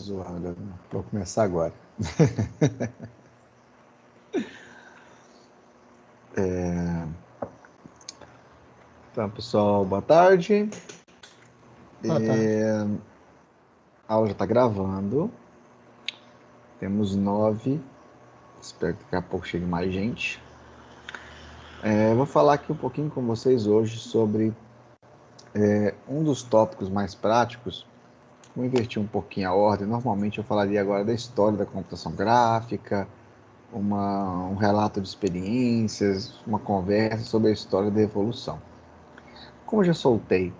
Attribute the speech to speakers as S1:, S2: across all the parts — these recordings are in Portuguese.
S1: zoando. Vou começar agora. Então, pessoal, boa tarde.
S2: Boa tarde.
S1: A aula já está gravando. Temos 9. Espero que daqui a pouco chegue mais gente. Vou falar aqui um pouquinho com vocês hoje sobre um dos tópicos mais práticos. Vou invertir um pouquinho a ordem. Normalmente eu falaria agora da história da computação gráfica, um relato de experiências, uma conversa sobre a história da evolução. Como eu já soltei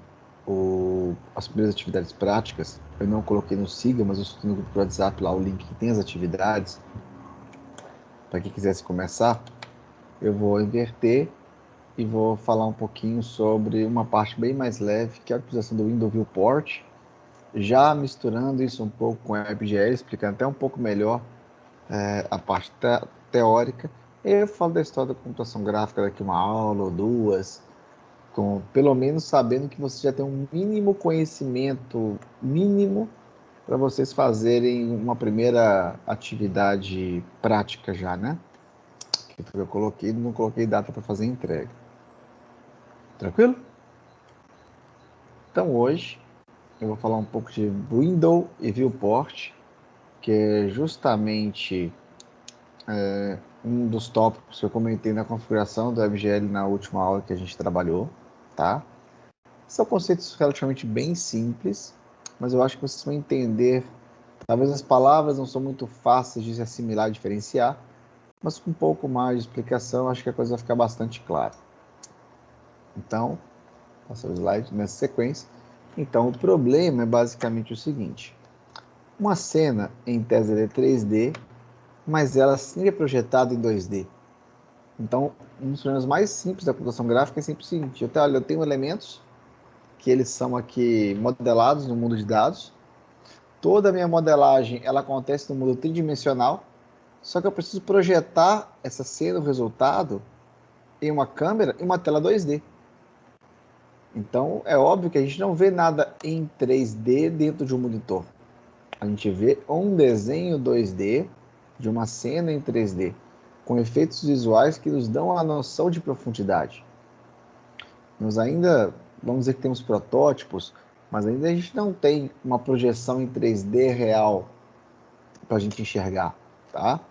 S1: as primeiras atividades práticas, eu não coloquei no Siga, mas eu soltei no grupo do WhatsApp lá o link que tem as atividades. Para quem quisesse começar, eu vou inverter e vou falar um pouquinho sobre uma parte bem mais leve, que é a utilização do Windows Viewport, já misturando isso um pouco com a WebGL, explicando até um pouco melhor a parte teórica. E eu falo da história da computação gráfica daqui uma aula ou duas, pelo menos sabendo que você já tem um mínimo conhecimento mínimo para vocês fazerem uma primeira atividade prática já, né? Que eu coloquei, não coloquei data para fazer entrega. Tranquilo? Então hoje eu vou falar um pouco de Windows e Viewport, que é justamente um dos tópicos que eu comentei na configuração do WebGL na última aula que a gente trabalhou, tá? São conceitos relativamente bem simples, mas eu acho que vocês vão entender. Talvez as palavras não são muito fáceis de se assimilar e diferenciar, mas com um pouco mais de explicação, acho que a coisa vai ficar bastante clara. Então, passar o slide nessa sequência. Então, o problema é basicamente o seguinte. Uma cena, em tese, é 3D, mas ela sempre é projetada em 2D. Então, um dos problemas mais simples da computação gráfica é sempre o seguinte. Eu tenho elementos que eles são aqui modelados no mundo de dados. Toda a minha modelagem ela acontece no mundo tridimensional, só que eu preciso projetar essa cena, o resultado, em uma câmera e uma tela 2D. Então, é óbvio que a gente não vê nada em 3D dentro de um monitor. A gente vê um desenho 2D de uma cena em 3D, com efeitos visuais que nos dão a noção de profundidade. Nós ainda, vamos dizer que temos protótipos, mas ainda a gente não tem uma projeção em 3D real para a gente enxergar, tá?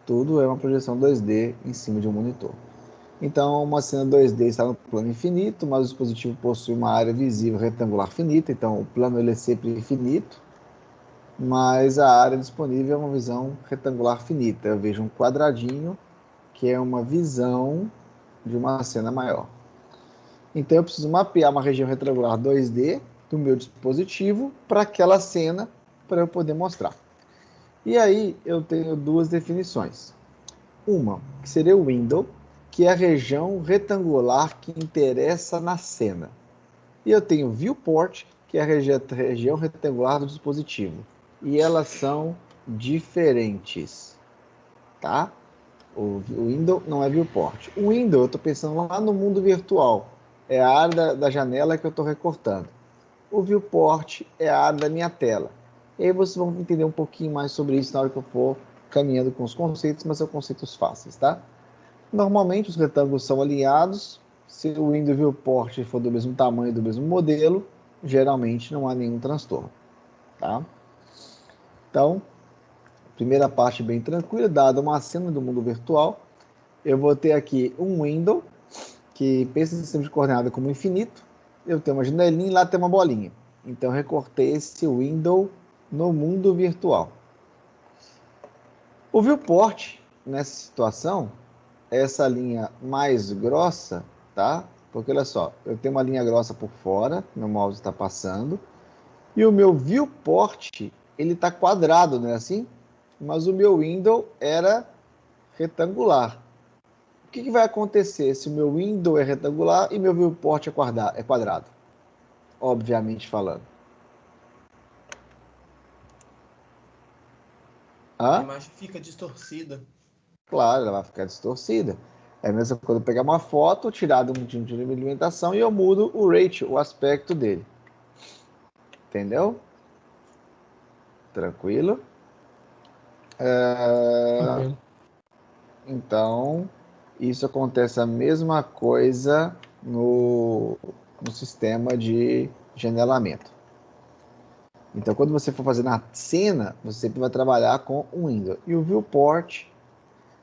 S1: Tudo é uma projeção 2D em cima de um monitor. Então, uma cena 2D está no plano infinito, mas o dispositivo possui uma área visível retangular finita, então o plano ele é sempre infinito, mas a área disponível é uma visão retangular finita. Eu vejo um quadradinho, que é uma visão de uma cena maior. Então, eu preciso mapear uma região retangular 2D do meu dispositivo para aquela cena, para eu poder mostrar. E aí, eu tenho duas definições. Uma, que seria o window, que é a região retangular que interessa na cena. E eu tenho viewport, que é a região retangular do dispositivo. E elas são diferentes, tá? O window não é viewport. O window, eu estou pensando lá no mundo virtual. É a área da janela que eu estou recortando. O viewport é a área da minha tela. E aí vocês vão entender um pouquinho mais sobre isso na hora que eu for caminhando com os conceitos, mas são conceitos fáceis, tá? Normalmente os retângulos são alinhados. Se o window viewport for do mesmo tamanho, do mesmo modelo, geralmente não há nenhum transtorno, tá? Então, primeira parte bem tranquila, dada uma cena do mundo virtual, eu vou ter aqui um window, que pensa em sistema de coordenada como infinito, eu tenho uma janelinha e lá tem uma bolinha. Então, eu recortei esse window no mundo virtual. O viewport, nessa situação, é essa linha mais grossa, tá? Porque olha só, eu tenho uma linha grossa por fora, meu mouse está passando, e o meu viewport, ele está quadrado, não é assim? Mas o meu window era retangular. O que vai acontecer se o meu window é retangular e meu viewport é quadrado? Obviamente falando.
S2: A
S1: Hã?
S2: imagem fica distorcida.
S1: Claro, ela vai ficar distorcida. É a mesma coisa eu pegar uma foto, tirar de uma alimentação e eu mudo o ratio, o aspecto dele. Entendeu? Tranquilo?
S3: Tranquilo.
S1: Então, isso acontece a mesma coisa no sistema de janelamento. Então, quando você for fazer na cena, você sempre vai trabalhar com o window. E o viewport,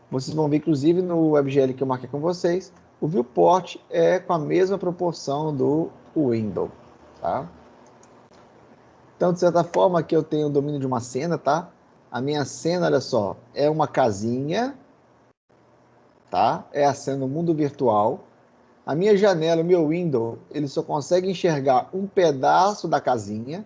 S1: vocês vão ver, inclusive, no WebGL que eu marquei com vocês, o viewport é com a mesma proporção do window, tá? Então, de certa forma, aqui eu tenho o domínio de uma cena, tá? A minha cena, olha só, é uma casinha, tá? É a cena no mundo virtual. A minha janela, o meu window, ele só consegue enxergar um pedaço da casinha.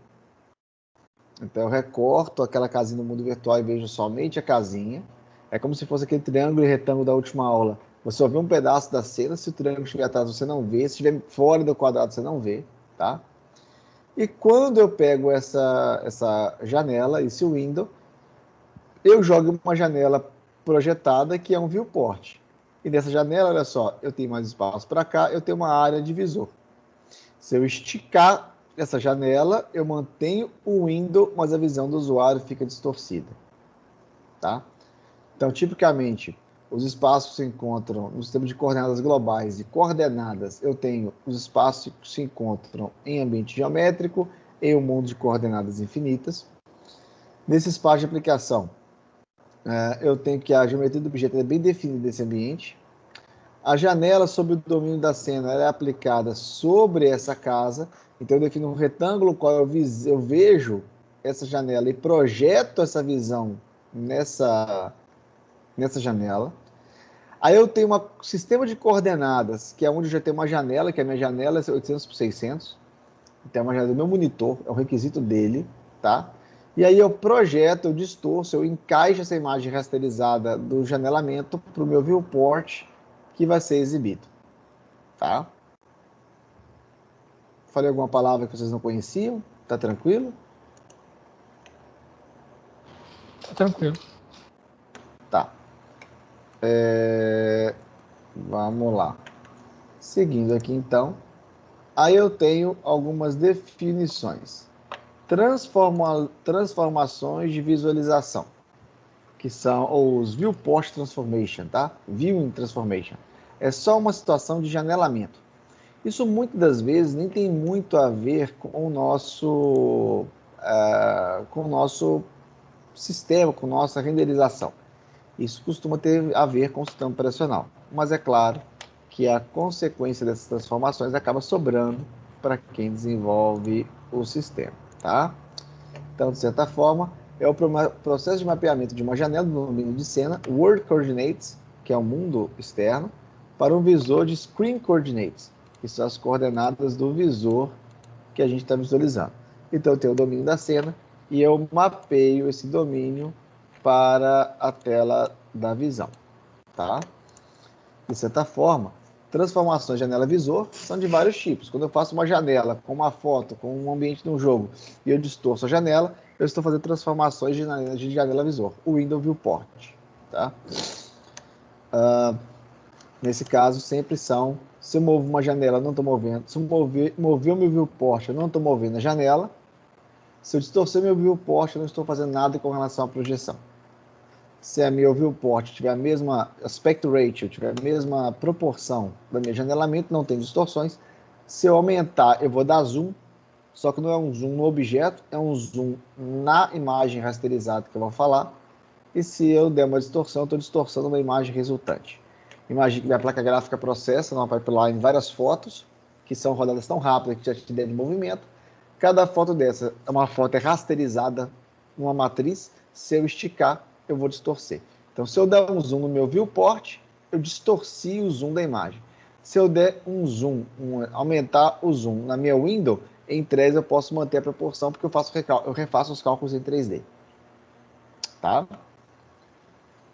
S1: Então eu recorto aquela casinha no mundo virtual e vejo somente a casinha. É como se fosse aquele triângulo e retângulo da última aula. Você só vê um pedaço da cena, se o triângulo estiver atrás você não vê, se estiver fora do quadrado você não vê, tá? E quando eu pego essa janela, esse window, eu jogo uma janela projetada que é um viewport. E nessa janela, olha só, eu tenho mais espaço para cá, eu tenho uma área de visor. Se eu esticar essa janela, eu mantenho o window, mas a visão do usuário fica distorcida. Tá? Então, tipicamente, os espaços se encontram no sistema de coordenadas globais e coordenadas. Eu tenho os espaços que se encontram em ambiente geométrico, em um mundo de coordenadas infinitas. Nesse espaço de aplicação, eu tenho que a geometria do objeto é bem definida nesse ambiente. A janela sob o domínio da cena é aplicada sobre essa casa. Então, eu defino um retângulo qual eu vejo essa janela e projeto essa visão nessa janela. Aí eu tenho um sistema de coordenadas, que é onde eu já tenho uma janela, que a minha janela é 800 por 600. Então, é uma janela do meu monitor, é um requisito dele, tá? E aí eu projeto, eu distorço, eu encaixo essa imagem rasterizada do janelamento para o meu viewport, que vai ser exibido, tá? Falei alguma palavra que vocês não conheciam? Tá tranquilo?
S3: Tá tranquilo.
S1: Tá. Vamos lá. Seguindo aqui, então. Aí eu tenho algumas definições. Transformações de visualização, que são os viewport transformation, tá? Viewing transformation. É só uma situação de janelamento. Isso muitas das vezes nem tem muito a ver com o nosso sistema, com nossa renderização. Isso costuma ter a ver com o sistema operacional. Mas é claro que a consequência dessas transformações acaba sobrando para quem desenvolve o sistema, tá? Então, de certa forma, é o processo de mapeamento de uma janela do domínio de cena, World Coordinates, que é o mundo externo, para um visor de Screen Coordinates, que são as coordenadas do visor que a gente está visualizando. Então, eu tenho o domínio da cena e eu mapeio esse domínio para a tela da visão, tá? De certa forma, transformações de janela-visor são de vários tipos. Quando eu faço uma janela com uma foto, com um ambiente de um jogo, e eu distorço a janela, eu estou fazendo transformações de janela-visor, o Window Viewport, tá? Nesse caso, sempre são, se eu movo uma janela, não estou movendo, se eu mover o meu viewport, eu não estou movendo a janela, se eu distorcer meu viewport, eu não estou fazendo nada com relação à projeção. Se a meu viewport tiver a mesma aspect ratio, tiver a mesma proporção do meu janelamento, não tem distorções. Se eu aumentar, eu vou dar zoom, só que não é um zoom no objeto, é um zoom na imagem rasterizada que eu vou falar. E se eu der uma distorção, eu estou distorcendo uma imagem resultante. Imagine que minha placa gráfica processa numa pipeline várias fotos, que são rodadas tão rápidas que já te der de movimento. Cada foto dessa, uma foto é rasterizada numa matriz. Se eu esticar, eu vou distorcer. Então, se eu der um zoom no meu viewport, eu distorci o zoom da imagem. Se eu der um zoom, aumentar o zoom na minha window, em 3 eu posso manter a proporção, porque eu refaço os cálculos em 3D. Tá?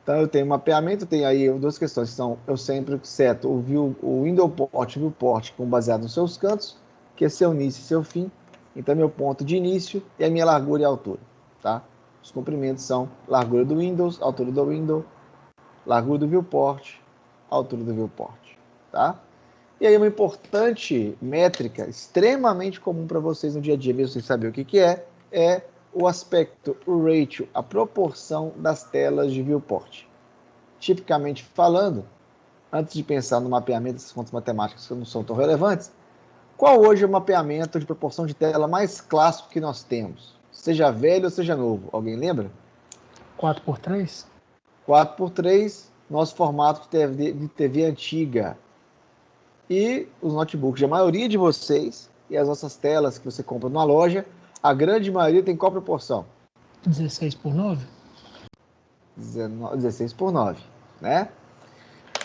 S1: Então, eu tenho mapeamento, tenho aí duas questões, que são, eu sempre seto o window port e o viewport baseado nos seus cantos, que é seu início e seu fim. Então, meu ponto de início e a minha largura e altura. Tá? Os comprimentos são largura do Windows, altura do window, largura do viewport, altura do viewport, tá? E aí uma importante métrica, extremamente comum para vocês no dia a dia, mesmo sem saber o que é o aspecto, o ratio, a proporção das telas de viewport. Tipicamente falando, antes de pensar no mapeamento dessas contas matemáticas que não são tão relevantes, qual hoje é o mapeamento de proporção de tela mais clássico que nós temos? Seja velho ou seja novo. Alguém lembra?
S3: 4x3?
S1: 4x3, nosso formato de TV antiga. E os notebooks, a maioria de vocês, e as nossas telas que você compra numa loja, a grande maioria tem qual proporção?
S3: 16:9?
S1: 16:9, né?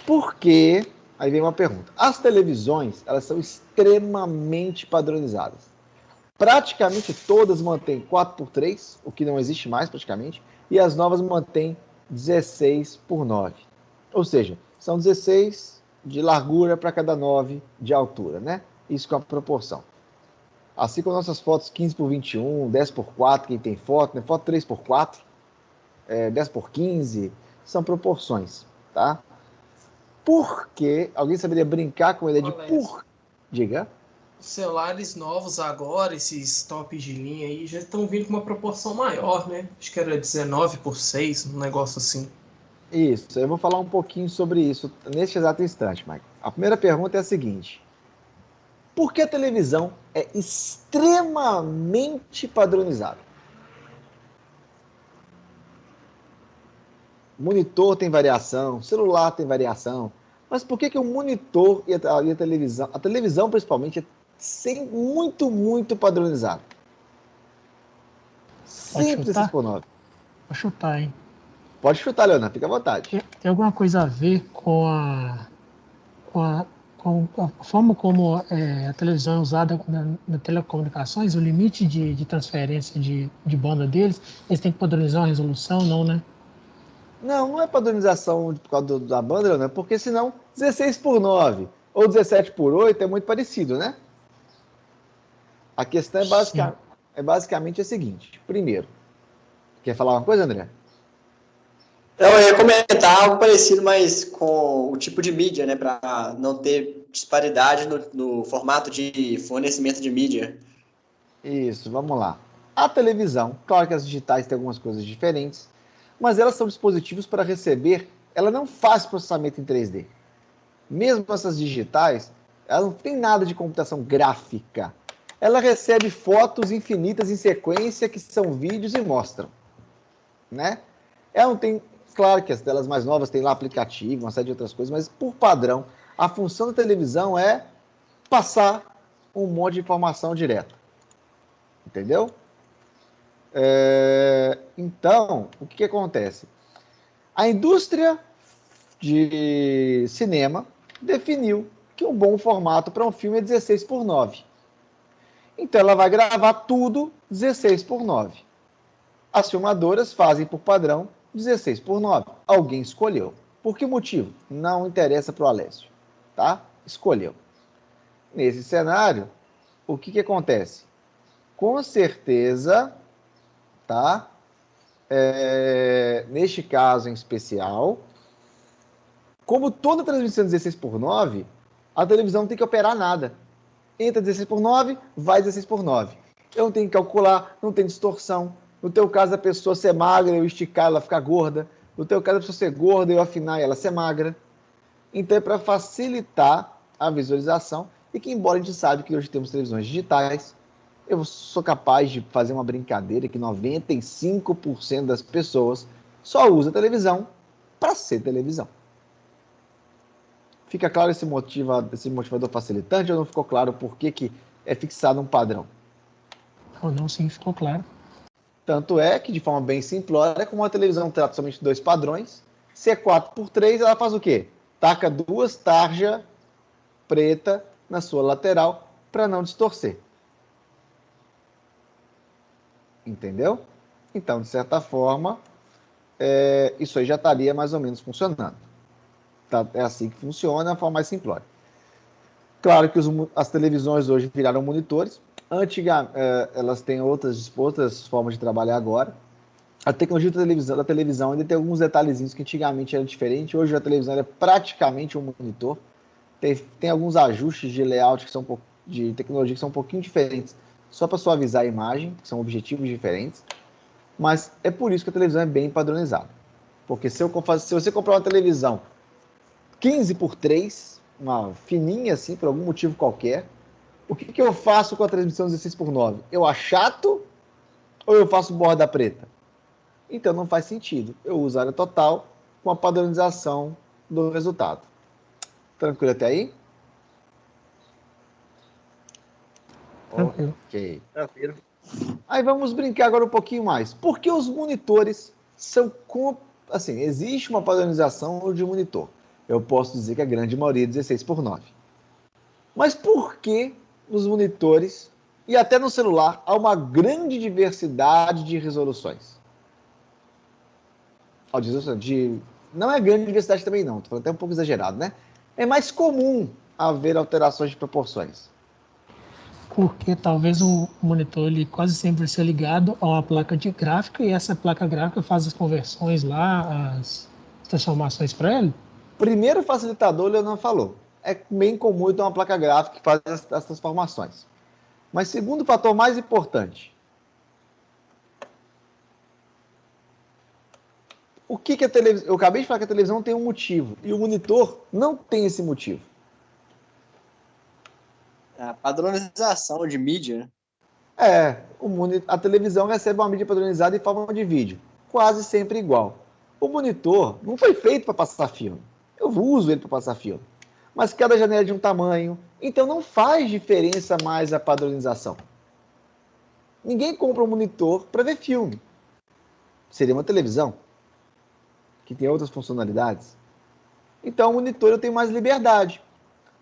S1: Porque, aí vem uma pergunta, as televisões, elas são extremamente padronizadas. Praticamente todas mantêm 4x3, o que não existe mais praticamente, e as novas mantêm 16:9. Ou seja, são 16 de largura para cada 9 de altura, né? Isso com a proporção. Assim como nossas fotos 15:21, 10:4, quem tem foto, né? Foto 3:4, 10:15, são proporções, tá? Por que? Alguém saberia brincar com a ideia de por... Diga.
S2: Celulares novos agora, esses tops de linha aí, já estão vindo com uma proporção maior, né? Acho que era 19:6, um negócio assim.
S1: Isso, eu vou falar um pouquinho sobre isso neste exato instante, Mike. A primeira pergunta é a seguinte: por que a televisão é extremamente padronizada? Monitor tem variação, celular tem variação, mas por que o monitor e a televisão principalmente, é muito padronizado? Sempre 16:9.
S3: Vou chutar, hein?
S1: Pode chutar, Leonardo, fica à vontade.
S3: Tem alguma coisa a ver com com a, com a forma como a televisão é usada nas telecomunicações, o limite de transferência de banda deles, eles têm que padronizar uma resolução, não, né?
S1: Não é padronização por causa da banda, Leonardo, porque senão 16:9 ou 17:8 é muito parecido, né? A questão é basicamente a seguinte. Primeiro, quer falar uma coisa, André?
S4: Não, eu ia comentar algo parecido, mas com o tipo de mídia, né? Para não ter disparidade no formato de fornecimento de mídia.
S1: Isso, vamos lá. A televisão, claro que as digitais têm algumas coisas diferentes, mas elas são dispositivos para receber, ela não faz processamento em 3D. Mesmo essas digitais, ela não tem nada de computação gráfica. Ela recebe fotos infinitas em sequência que são vídeos e mostram, né? Ela não tem, claro que as telas mais novas têm lá aplicativo, uma série de outras coisas, mas por padrão, a função da televisão é passar um monte de informação direto. Entendeu? Então, o que acontece? A indústria de cinema definiu que um bom formato para um filme é 16:9. Então, ela vai gravar tudo 16:9. As filmadoras fazem por padrão 16:9. Alguém escolheu. Por que motivo? Não interessa para o Alessio. Tá? Escolheu. Nesse cenário, o que acontece? Com certeza, tá? Neste caso em especial, como toda transmissão 16:9, a televisão não tem que operar nada. Entra 16:9, vai 16:9. Eu não tenho que calcular, não tem distorção. No teu caso, a pessoa ser magra, eu esticar, ela ficar gorda. No teu caso, a pessoa ser gorda, eu afinar e ela ser magra. Então, é para facilitar a visualização e que, embora a gente sabe que hoje temos televisões digitais, eu sou capaz de fazer uma brincadeira que 95% das pessoas só usa televisão para ser televisão. Fica claro esse motivador facilitante ou não ficou claro por que é fixado um padrão?
S3: Não, sim, ficou claro.
S1: Tanto é que, de forma bem simplória, como a televisão trata somente dois padrões, se é 4:3, ela faz o quê? Taca duas tarjas preta na sua lateral para não distorcer. Entendeu? Então, de certa forma, isso aí já estaria mais ou menos funcionando. Tá? É assim que funciona, a forma mais simplória. Claro que as televisões hoje viraram monitores. Elas têm outras formas de trabalhar agora. A tecnologia da televisão ainda tem alguns detalhezinhos que antigamente era diferente. Hoje a televisão é praticamente um monitor. Tem alguns ajustes de layout de tecnologia que são um pouquinho diferentes só para suavizar a imagem, que são objetivos diferentes, mas é por isso que a televisão é bem padronizada. Porque se você comprar uma televisão 15:3, uma fininha assim, por algum motivo qualquer, o que eu faço com a transmissão 16:9? Eu achato ou eu faço borda preta? Então não faz sentido. Eu uso área total com a padronização do resultado. Tranquilo até aí?
S3: Tranquilo.
S1: Ok. Tranquilo. Aí vamos brincar agora um pouquinho mais. Por que os monitores são... Assim, existe uma padronização de monitor. Eu posso dizer que a grande maioria é 16:9. Mas por que nos monitores e até no celular há uma grande diversidade de resoluções? Não é grande diversidade também não, estou falando até um pouco exagerado, né? É mais comum haver alterações de proporções.
S3: Porque talvez o monitor ele quase sempre vai ser ligado a uma placa de gráfico e essa placa gráfica faz as conversões lá, as transformações para ele.
S1: Primeiro facilitador, o Leonardo falou. É bem comum ter uma placa gráfica que faz as transformações. Mas segundo fator mais importante, o que a televisão... Eu acabei de falar que a televisão tem um motivo e o monitor não tem esse motivo.
S4: A padronização de mídia.
S1: A televisão recebe uma mídia padronizada em forma de vídeo, quase sempre igual. O monitor não foi feito para passar filme. Eu uso ele para passar filme. Mas cada janela é de um tamanho, então não faz diferença mais a padronização. Ninguém compra um monitor para ver filme. Seria uma televisão que tem outras funcionalidades. Então, o monitor eu tenho mais liberdade.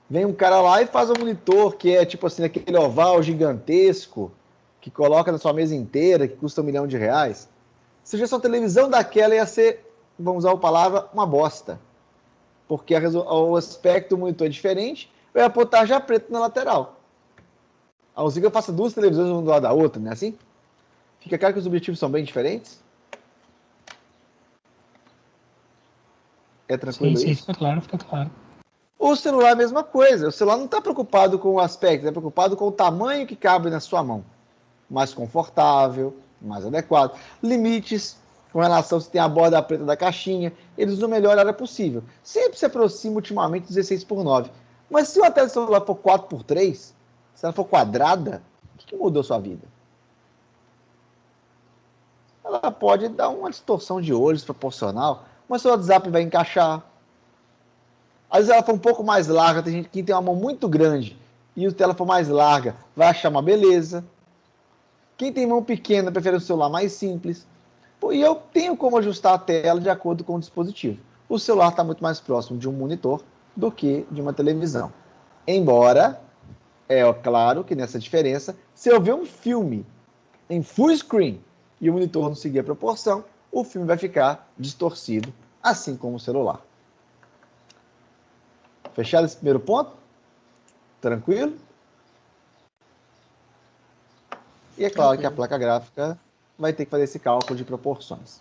S1: Vem um cara lá e faz um monitor que é tipo assim, aquele oval gigantesco, que coloca na sua mesa inteira, que custa R$1 milhão. Se tivesse uma televisão daquela, ia ser, vamos usar a palavra, uma bosta. Porque o aspecto do monitor é diferente, eu ia botar já preto na lateral. A não ser que eu faça duas televisões uma do lado da outra, não é assim? Fica claro que os objetivos são bem diferentes? É tranquilo
S3: Sim,
S1: isso?
S3: fica claro, fica claro.
S1: O celular é a mesma coisa. O celular não está preocupado com o aspecto, é preocupado com o tamanho que cabe na sua mão. Mais confortável, mais adequado. Limites com relação se tem a borda preta da caixinha, eles usam a melhor área possível. Sempre se aproxima ultimamente 16:9. Mas se a tela do celular for 4:3, se ela for quadrada, o que mudou a sua vida? Ela pode dar uma distorção de olhos proporcional, mas seu WhatsApp vai encaixar. Às vezes ela for um pouco mais larga, tem gente que tem uma mão muito grande e a tela for mais larga, vai achar uma beleza. Quem tem mão pequena prefere um celular mais simples. E eu tenho como ajustar a tela de acordo com o dispositivo. O celular está muito mais próximo de um monitor do que de uma televisão. Embora, é claro que nessa diferença, se eu ver um filme em full screen e o monitor não seguir a proporção, o filme vai ficar distorcido, assim como o celular. Fechado esse primeiro ponto? Tranquilo? E é claro que a placa gráfica vai ter que fazer esse cálculo de proporções.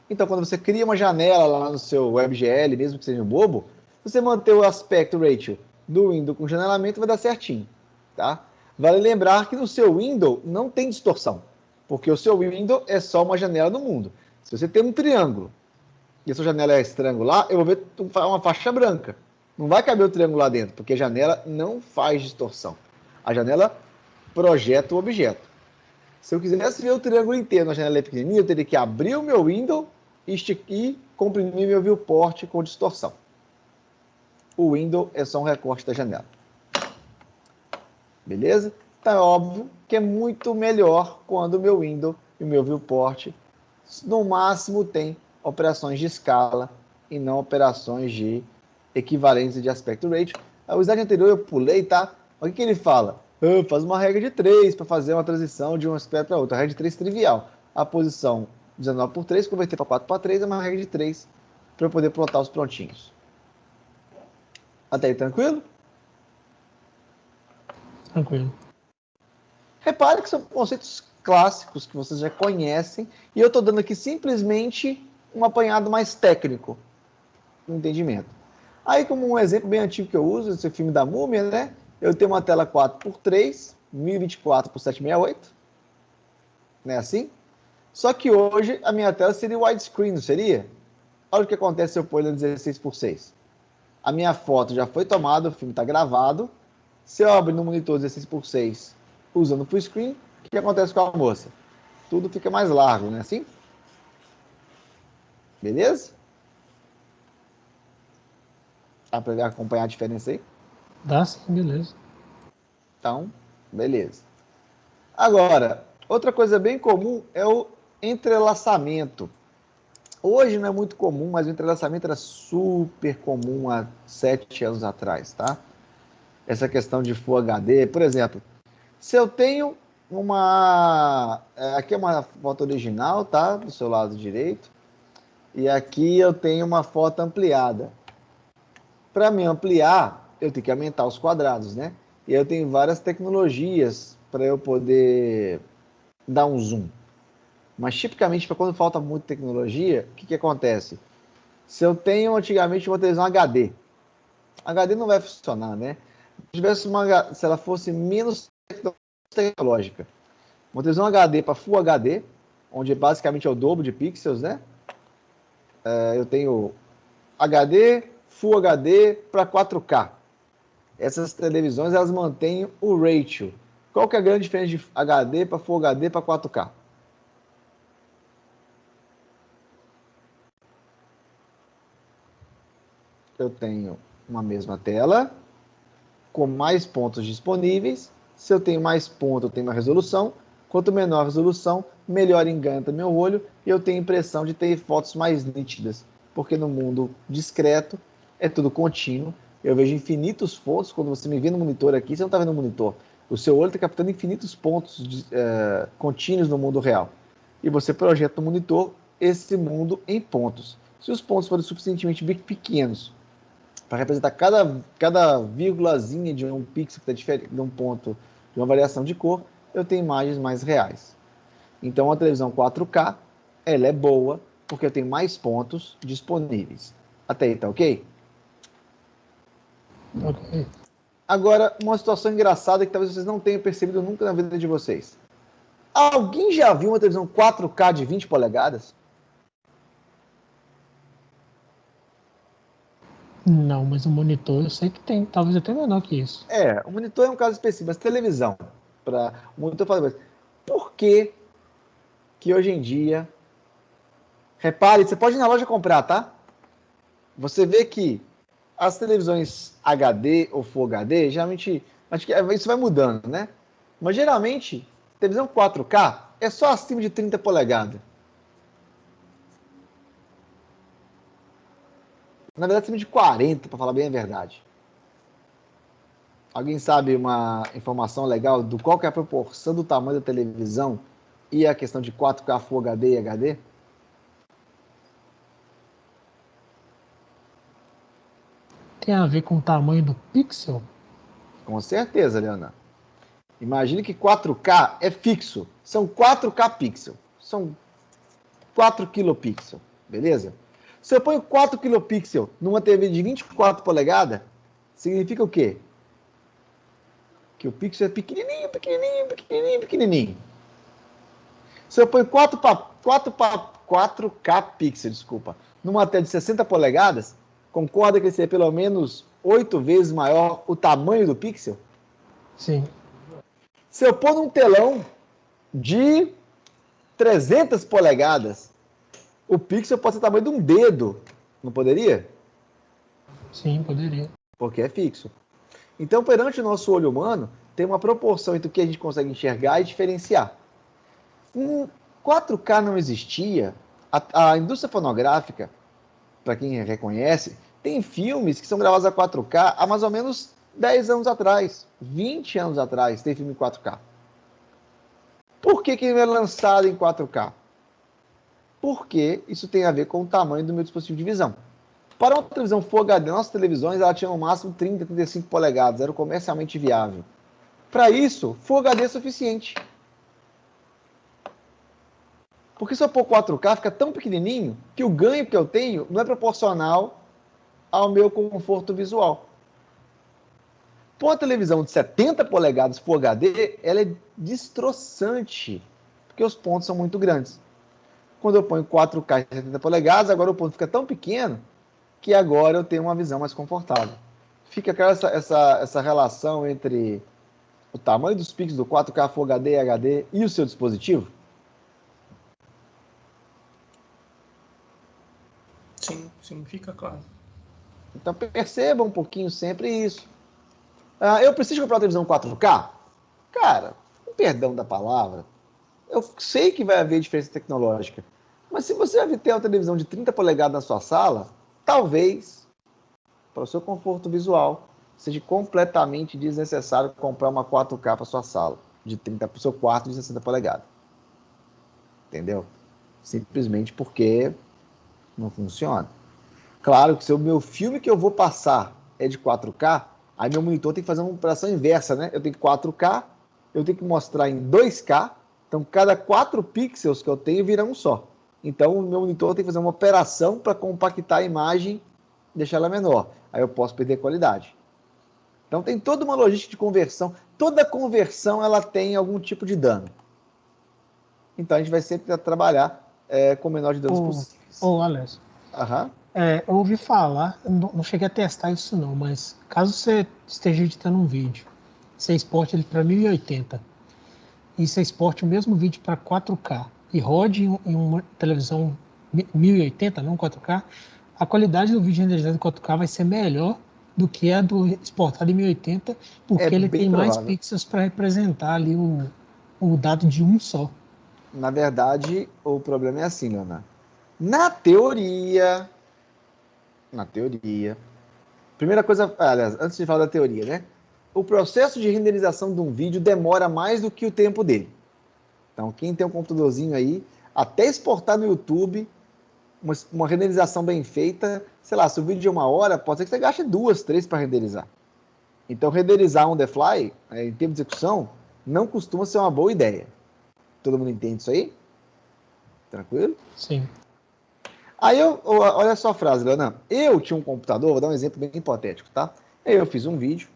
S1: Então, quando você cria uma janela lá no seu WebGL, mesmo que seja um bobo, você manter o aspect ratio do window com janelamento vai dar certinho, tá? Vale lembrar que no seu window não tem distorção, porque o seu window é só uma janela no mundo. Se você tem um triângulo e a sua janela é triangular, eu vou ver uma faixa branca. Não vai caber o triângulo lá dentro, porque a janela não faz distorção. A janela projeta o objeto. Se eu quisesse ver o triângulo inteiro na janela pequenininha, eu teria que abrir o meu window e comprimir meu viewport com distorção. O window é só um recorte da janela. Beleza? Então é óbvio que é muito melhor quando o meu window e o meu viewport no máximo tem operações de escala e não operações de equivalência de aspect ratio. O slide anterior eu pulei, tá? O que ele fala? Faz uma regra de 3 para fazer uma transição de um aspecto para outro. A regra de 3 trivial. A posição 19:3, converter para 4:3 é uma regra de 3 para eu poder plotar os prontinhos. Até aí, tranquilo?
S3: Tranquilo.
S1: Repare que são conceitos clássicos que vocês já conhecem e eu estou dando aqui simplesmente um apanhado mais técnico no entendimento. Aí, como um exemplo bem antigo que eu uso, esse filme da Múmia, né? Eu tenho uma tela 4:3 1024 por 768, não é assim? Só que hoje a minha tela seria widescreen, não seria? Olha o que acontece se eu pôr ele no 16 por 6. A minha foto já foi tomada, o filme está gravado. Se eu abrir no monitor 16 por 6 usando o full screen, o que acontece com a moça? Tudo fica mais largo, não é assim? Beleza? Dá para acompanhar a diferença aí?
S3: Dá sim, beleza.
S1: Então, beleza. Agora, outra coisa bem comum é o entrelaçamento. Hoje não é muito comum, mas o entrelaçamento era super comum há 7 anos atrás, tá? Essa questão de Full HD, por exemplo, se eu tenho uma... aqui é uma foto original, tá? Do seu lado direito. E aqui eu tenho uma foto ampliada. Para me ampliar, eu tenho que aumentar os quadrados, né? E eu tenho várias tecnologias para eu poder dar um zoom. Mas tipicamente, para quando falta muita tecnologia, o que acontece? Se eu tenho antigamente uma televisão HD, HD não vai funcionar, né? Se ela fosse menos tecnológica, uma televisão HD para Full HD, onde basicamente é o dobro de pixels, né? Eu tenho HD, Full HD para 4K. Essas televisões elas mantêm o ratio. Qual que é a grande diferença de HD para Full HD para 4K? Eu tenho uma mesma tela com mais pontos disponíveis. Se eu tenho mais pontos, eu tenho uma resolução. Quanto menor a resolução, melhor engana meu olho e eu tenho a impressão de ter fotos mais nítidas. Porque no mundo discreto é tudo contínuo. Eu vejo infinitos pontos. Quando você me vê no monitor aqui, você não está vendo no monitor. O seu olho está captando infinitos pontos contínuos no mundo real. E você projeta no monitor esse mundo em pontos. Se os pontos forem suficientemente pequenos para representar cada vírgulazinha de um pixel que está diferente de um ponto, de uma variação de cor, eu tenho imagens mais reais. Então, a televisão 4K, ela é boa, porque eu tenho mais pontos disponíveis. Até aí, tá ok?
S3: Ok.
S1: Agora, uma situação engraçada que talvez vocês não tenham percebido nunca na vida de vocês. Alguém já viu uma televisão 4K de 20 polegadas?
S3: Não, mas o monitor eu sei que tem, talvez até menor que isso.
S1: O monitor é um caso específico, mas televisão, para o monitor fazer coisa. Por que hoje em dia, repare, você pode ir na loja comprar, tá? Você vê que as televisões HD ou Full HD, geralmente, acho que isso vai mudando, né? Mas geralmente, televisão 4K é só acima de 30 polegadas. Na verdade, acima de 40, para falar bem a verdade. Alguém sabe uma informação legal do qual que é a proporção do tamanho da televisão e a questão de 4K, Full HD e HD?
S3: Tem a ver com o tamanho do pixel?
S1: Com certeza, Leonardo. Imagine que 4K é fixo. São 4K pixel. São 4 kilopixel. Beleza? Se eu ponho 4 kilopixel numa TV de 24 polegadas, significa o quê? Que o pixel é pequenininho, pequenininho, pequenininho, pequenininho. Se eu ponho 4K pixel, numa tela de 60 polegadas, concorda que seria pelo menos 8 vezes maior o tamanho do pixel?
S3: Sim.
S1: Se eu pôr num telão de 300 polegadas, o pixel pode ser o tamanho de um dedo, não poderia?
S3: Sim, poderia.
S1: Porque é fixo. Então, perante o nosso olho humano, tem uma proporção entre o que a gente consegue enxergar e diferenciar. 4K não existia. A indústria fonográfica, para quem reconhece, tem filmes que são gravados a 4K há mais ou menos 10 anos atrás, 20 anos atrás, tem filme em 4K. Por que ele é lançado em 4K? Porque isso tem a ver com o tamanho do meu dispositivo de visão. Para uma televisão Full HD, nossas televisões ela tinha no máximo 30, 35 polegadas, era comercialmente viável. Para isso, Full HD é suficiente. Porque se eu pôr 4K, fica tão pequenininho que o ganho que eu tenho não é proporcional ao meu conforto visual. Pô, a televisão de 70 polegadas Full HD, ela é destroçante, porque os pontos são muito grandes. Quando eu ponho 4K em 70 polegadas, agora o ponto fica tão pequeno que agora eu tenho uma visão mais confortável. Fica essa relação entre o tamanho dos pixels do 4K Full HD e HD e o seu dispositivo?
S2: Sim, fica claro.
S1: Então perceba um pouquinho sempre isso. Eu preciso comprar uma televisão 4K? Cara, com perdão da palavra, eu sei que vai haver diferença tecnológica, mas se você vai ter uma televisão de 30 polegadas na sua sala, talvez, para o seu conforto visual, seja completamente desnecessário comprar uma 4K para sua sala, de 30 para o seu quarto de 60 polegadas. Entendeu? Simplesmente porque não funciona. Claro que se o meu filme que eu vou passar é de 4K, aí meu monitor tem que fazer uma operação inversa, né? Eu tenho 4K, eu tenho que mostrar em 2K, então cada 4 pixels que eu tenho vira um só. Então o meu monitor tem que fazer uma operação para compactar a imagem e deixar ela menor. Aí eu posso perder qualidade. Então tem toda uma logística de conversão. Toda conversão ela tem algum tipo de dano. Então a gente vai sempre trabalhar com o menor de danos possíveis.
S3: Alex,
S1: Aham.
S3: eu ouvi falar, não cheguei a testar isso não, mas caso você esteja editando um vídeo, você exporte ele para 1080 e você exporte o mesmo vídeo para 4K e rode em uma televisão 1080, não 4K, a qualidade do vídeo renderizado em 4K vai ser melhor do que a do exportado em 1080, porque ele tem mais pixels para representar ali o dado de um só.
S1: Na verdade, o problema é assim, Leonardo. Na teoria, primeira coisa, aliás, antes de falar da teoria, né? O processo de renderização de um vídeo demora mais do que o tempo dele. Então, quem tem um computadorzinho aí, até exportar no YouTube, uma renderização bem feita, sei lá, se o vídeo é 1 hora, pode ser que você gaste 2, 3 para renderizar. Então, renderizar on the fly, em tempo de execução, não costuma ser uma boa ideia. Todo mundo entende isso aí? Tranquilo?
S3: Sim.
S1: Aí, olha só a frase, Leonardo. Eu tinha um computador, vou dar um exemplo bem hipotético, tá? Aí eu fiz um vídeo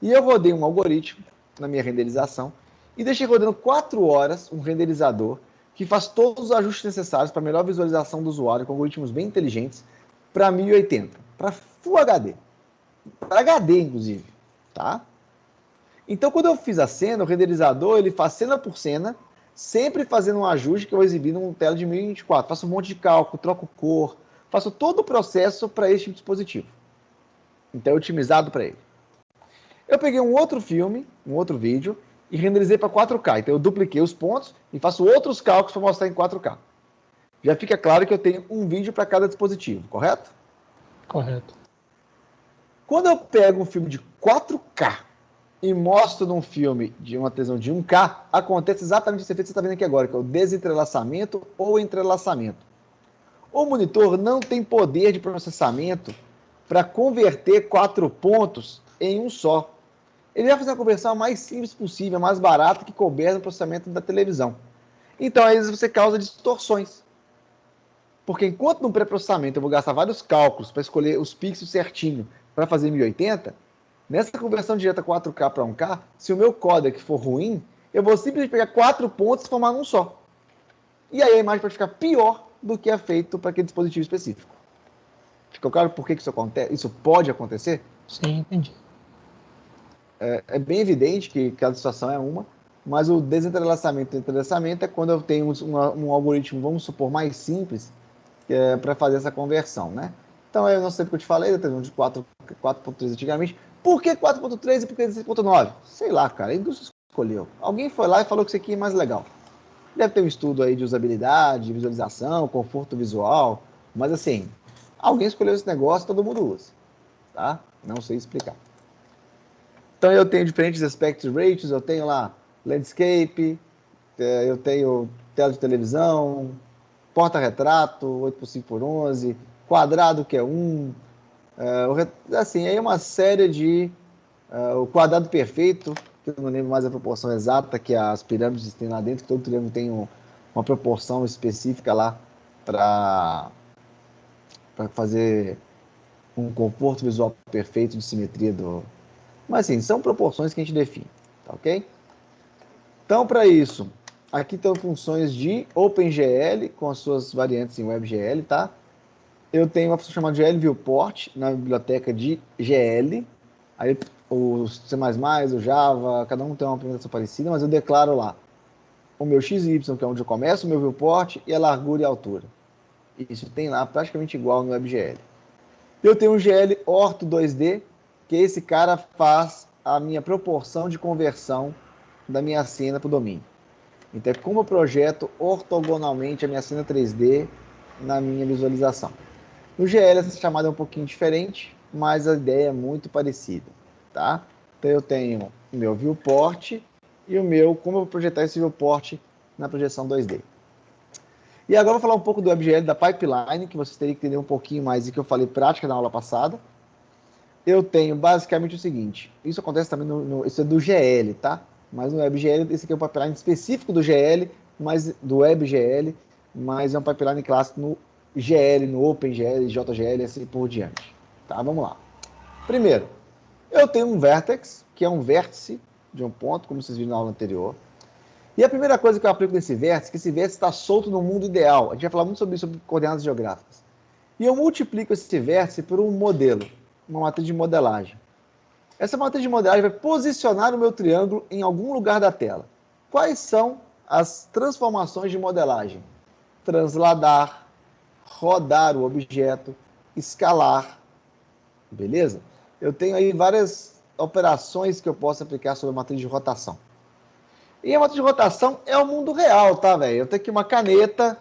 S1: e eu rodei um algoritmo na minha renderização e deixei rodando 4 horas um renderizador que faz todos os ajustes necessários para melhor visualização do usuário com algoritmos bem inteligentes para 1080, para Full HD, para HD inclusive, tá? Então, quando eu fiz a cena, o renderizador ele faz cena por cena, sempre fazendo um ajuste que eu vou exibir numa tela de 1024. Faço um monte de cálculo, troco cor, faço todo o processo para este dispositivo. Então, é otimizado para ele. Eu peguei um outro filme, um outro vídeo, e renderizei para 4K. Então, eu dupliquei os pontos e faço outros cálculos para mostrar em 4K. Já fica claro que eu tenho um vídeo para cada dispositivo, correto?
S3: Correto.
S1: Quando eu pego um filme de 4K e mostro num filme de uma televisão de 1K, acontece exatamente esse efeito que você está vendo aqui agora, que é o desentrelaçamento ou entrelaçamento. O monitor não tem poder de processamento para converter 4 pontos em um só. Ele vai fazer a conversão a mais simples possível, a mais barata que couber no processamento da televisão. Então, às vezes, você causa distorções. Porque enquanto no pré-processamento eu vou gastar vários cálculos para escolher os pixels certinho para fazer 1080, nessa conversão direta 4K para 1K, se o meu codec for ruim, eu vou simplesmente pegar 4 pontos e formar num só. E aí a imagem pode ficar pior do que é feito para aquele dispositivo específico. Ficou claro por que isso acontece? Isso pode acontecer?
S3: Sim, entendi.
S1: É bem evidente que cada situação é uma, mas o desentrelaçamento e entrelaçamento é quando eu tenho um algoritmo, vamos supor, mais simples, para fazer essa conversão, né? Então, eu não sei porque eu te falei, eu tenho de 4.3 antigamente. Por que 4.3 e por que 16.9? Sei lá, cara, a indústria escolheu. Alguém foi lá e falou que isso aqui é mais legal. Deve ter um estudo aí de usabilidade, de visualização, conforto visual, mas assim, alguém escolheu esse negócio, todo mundo usa, tá? Não sei explicar. Então, eu tenho diferentes aspect ratios, eu tenho lá landscape, eu tenho tela de televisão, porta-retrato, 8x5x11, quadrado que é 1, assim, aí uma série de... o quadrado perfeito, que eu não lembro mais a proporção exata, que as pirâmides têm lá dentro, que todo triângulo tem uma proporção específica lá para fazer um conforto visual perfeito de simetria Mas, assim, são proporções que a gente define, tá ok? Então, para isso, aqui estão funções de OpenGL, com as suas variantes em WebGL, tá? Eu tenho uma função chamada GL Viewport, na biblioteca de GL. Aí, o C++, o Java, cada um tem uma implementação parecida, mas eu declaro lá o meu XY, que é onde eu começo, o meu viewport, e a largura e a altura. Isso tem lá praticamente igual no WebGL. Eu tenho um GL Ortho 2D, que esse cara faz a minha proporção de conversão da minha cena para o domínio. Então, é como eu projeto ortogonalmente a minha cena 3D na minha visualização. No GL, essa chamada é um pouquinho diferente, mas a ideia é muito parecida, tá? Então, eu tenho o meu viewport e o meu, como eu vou projetar esse viewport na projeção 2D. E agora eu vou falar um pouco do WebGL, da pipeline, que vocês teriam que entender um pouquinho mais e que eu falei prática na aula passada. Eu tenho basicamente o seguinte, isso acontece também isso é do GL, tá? Mas no WebGL, esse aqui é um pipeline específico do GL, mas do WebGL, mas é um pipeline clássico no GL, no OpenGL, JGL, assim por diante. Tá, vamos lá. Primeiro, eu tenho um vertex, que é um vértice de um ponto, como vocês viram na aula anterior. E a primeira coisa que eu aplico nesse vértice é que esse vértice está solto no mundo ideal. A gente vai falar muito sobre isso, sobre coordenadas geográficas. E eu multiplico esse vértice por um modelo, uma matriz de modelagem. Essa matriz de modelagem vai posicionar o meu triângulo em algum lugar da tela. Quais são as transformações de modelagem? Transladar, rodar o objeto, escalar, beleza? Eu tenho aí várias operações que eu posso aplicar sobre a matriz de rotação. E a matriz de rotação é o mundo real, tá, velho? Eu tenho aqui uma caneta,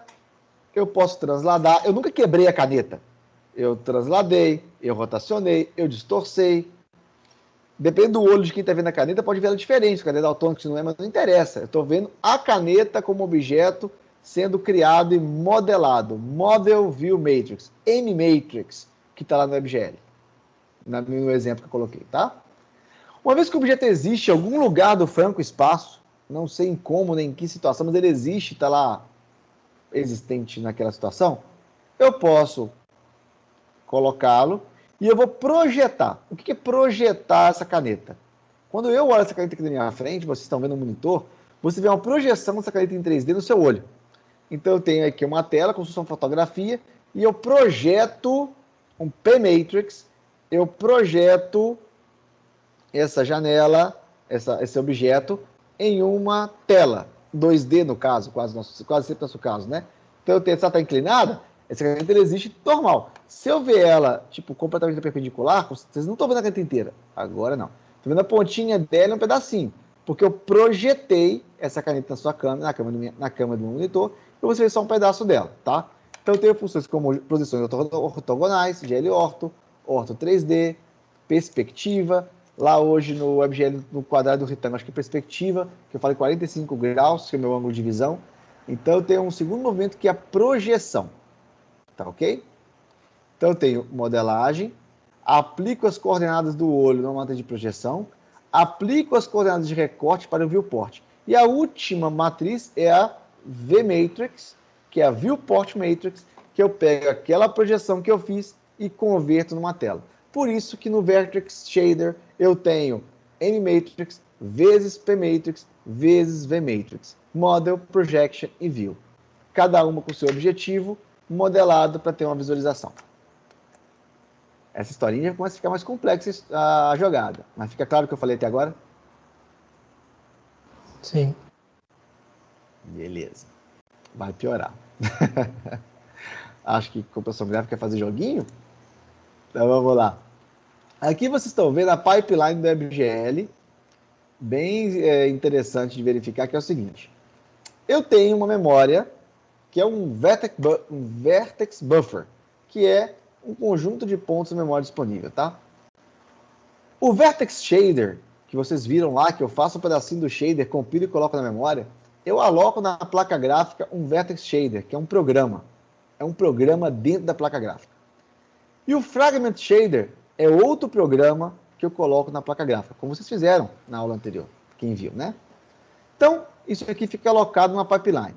S1: eu posso transladar. Eu nunca quebrei a caneta. Eu transladei, eu rotacionei, eu distorcei. Depende do olho de quem está vendo a caneta, pode ver ela diferente. A caneta autônoma, se não é, mas não interessa. Eu estou vendo a caneta como objeto sendo criado e modelado. Model View Matrix, M-Matrix, que está lá no WebGL. No exemplo que eu coloquei, tá? Uma vez que o objeto existe em algum lugar do franco espaço, não sei em como, nem em que situação, mas ele existe, está lá existente naquela situação, eu posso colocá-lo e eu vou projetar. O que é projetar essa caneta? Quando eu olho essa caneta aqui na minha frente, vocês estão vendo no monitor, você vê uma projeção dessa caneta em 3D no seu olho. Então eu tenho aqui uma tela, como se fosse uma fotografia, e eu projeto um P-Matrix, eu projeto essa janela, esse objeto, em uma tela, 2D no caso, quase sempre nosso caso, né? Então eu tenho, se ela está inclinada, essa caneta existe normal. Se eu ver ela, tipo, completamente perpendicular, vocês não estão vendo a caneta inteira, agora não. Estou vendo a pontinha dela um pedacinho, porque eu projetei essa caneta na sua câmera, na câmera do monitor, e você vê só um pedaço dela, tá? Então eu tenho funções como posições ortogonais, GL Ortho, Ortho 3D, perspectiva. Lá hoje no WebGL, no quadrado do retângulo, acho que perspectiva, que eu falei 45 graus, que é o meu ângulo de visão. Então eu tenho um segundo movimento que é a projeção. Tá ok? Então eu tenho modelagem, aplico as coordenadas do olho na matriz de projeção, aplico as coordenadas de recorte para o viewport. E a última matriz é a V-Matrix, que é a Viewport Matrix, que eu pego aquela projeção que eu fiz e converto numa tela. Por isso que no Vertex Shader eu tenho M-Matrix vezes P-Matrix vezes V-Matrix. Model, Projection e View. Cada uma com seu objetivo, modelado para ter uma visualização. Essa historinha começa a ficar mais complexa a jogada. Mas fica claro o que eu falei até agora?
S3: Sim.
S1: Beleza. Vai piorar. Acho que computação gráfica quer fazer joguinho? Então vamos lá. Aqui vocês estão vendo a pipeline do WebGL, bem interessante de verificar, que é o seguinte. Eu tenho uma memória, que é um vertex buffer, que é um conjunto de pontos de memória disponível, tá? O vertex shader, que vocês viram lá, que eu faço um pedacinho do shader, compilo e coloco na memória, eu aloco na placa gráfica um vertex shader, que é um programa. É um programa dentro da placa gráfica. E o fragment shader é outro programa que eu coloco na placa gráfica, como vocês fizeram na aula anterior, quem viu, né? Então, isso aqui fica alocado numa pipeline.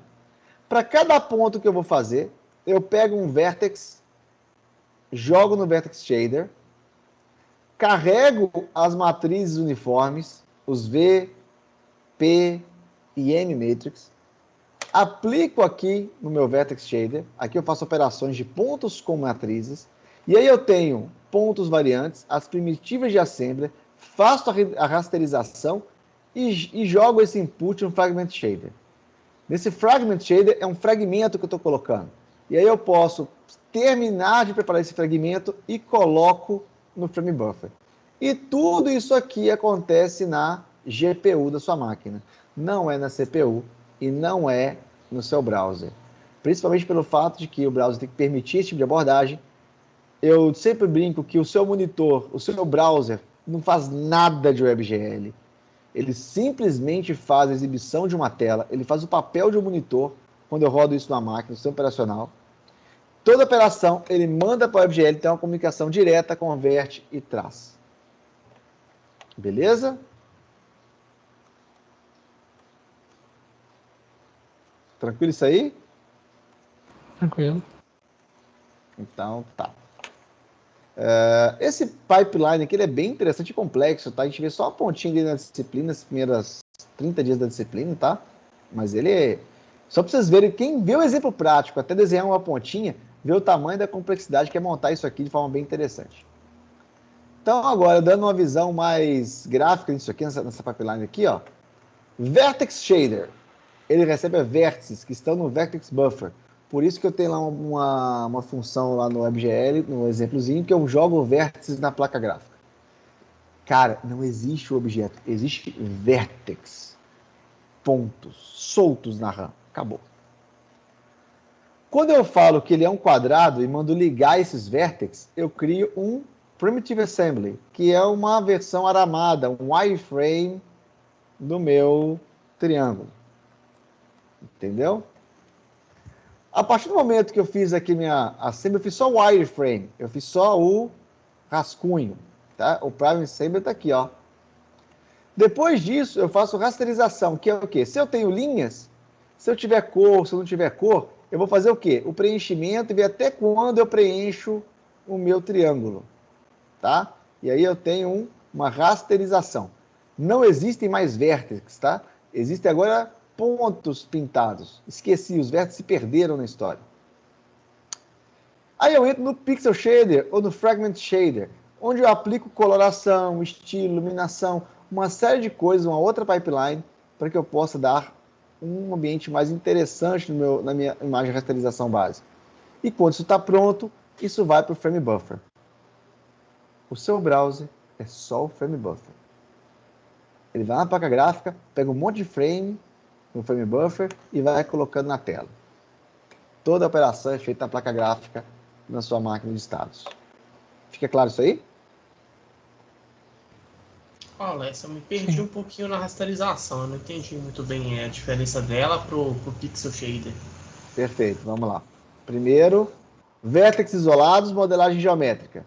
S1: Para cada ponto que eu vou fazer, eu pego um vertex, jogo no vertex shader, carrego as matrizes uniformes, os V, P e M matrix, aplico aqui no meu Vertex Shader, aqui eu faço operações de pontos com matrizes, e aí eu tenho pontos variantes, as primitivas de assembly, faço a rasterização e jogo esse input no Fragment Shader. Nesse Fragment Shader é um fragmento que eu estou colocando. E aí eu posso terminar de preparar esse fragmento e coloco no Frame Buffer. E tudo isso aqui acontece na GPU da sua máquina. Não é na CPU e não é no seu browser. Principalmente pelo fato de que o browser tem que permitir esse tipo de abordagem. Eu sempre brinco que o seu monitor, o seu browser, não faz nada de WebGL. Ele simplesmente faz a exibição de uma tela, ele faz o papel de um monitor, quando eu rodo isso na máquina, no sistema operacional. Toda operação, ele manda para o WebGL, tem uma comunicação direta, converte e traz. Beleza? Tranquilo isso aí?
S3: Tranquilo.
S1: Então, tá. Esse pipeline aqui ele é bem interessante e complexo, tá? A gente vê só a pontinha dele na disciplina, as primeiras 30 dias da disciplina, tá? Mas ele é... Só para vocês verem, quem vê o exemplo prático, até desenhar uma pontinha, vê o tamanho da complexidade que é montar isso aqui de forma bem interessante. Então, agora, dando uma visão mais gráfica disso aqui, nessa pipeline aqui, ó. Vertex Shader. Ele recebe vértices que estão no Vertex Buffer. Por isso que eu tenho lá uma função lá no WebGL, no exemplozinho, que eu jogo vértices na placa gráfica. Cara, não existe o objeto, existe vértex. Pontos soltos na RAM. Acabou. Quando eu falo que ele é um quadrado e mando ligar esses vértices, eu crio um Primitive Assembly, que é uma versão aramada, um wireframe do meu triângulo. Entendeu? A partir do momento que eu fiz aqui minha assembly, eu fiz só o wireframe, eu fiz só o rascunho, tá? O Prime Assembly está aqui, ó. Depois disso, eu faço rasterização, que é o quê? Se eu tenho linhas, se eu tiver cor, se eu não tiver cor, eu vou fazer o quê? O preenchimento e ver até quando eu preencho o meu triângulo, tá? E aí eu tenho uma rasterização. Não existem mais vértices, tá? Existem agora pontos pintados. Esqueci, os vértices se perderam na história. Aí eu entro no Pixel Shader ou no Fragment Shader, onde eu aplico coloração, estilo, iluminação, uma série de coisas, uma outra pipeline, para que eu possa dar um ambiente mais interessante na minha imagem de rasterização base. E quando isso está pronto, isso vai para o Frame Buffer. O seu browser é só o Frame Buffer. Ele vai na placa gráfica, pega um monte de frame no Frame Buffer e vai colocando na tela. Toda a operação é feita na placa gráfica na sua máquina de estados. Fica claro isso aí?
S2: Alex, eu me perdi um pouquinho na rasterização. Eu não entendi muito bem a diferença dela pro Pixel Shader.
S1: Perfeito, vamos lá. Primeiro, vértices isolados, modelagem geométrica.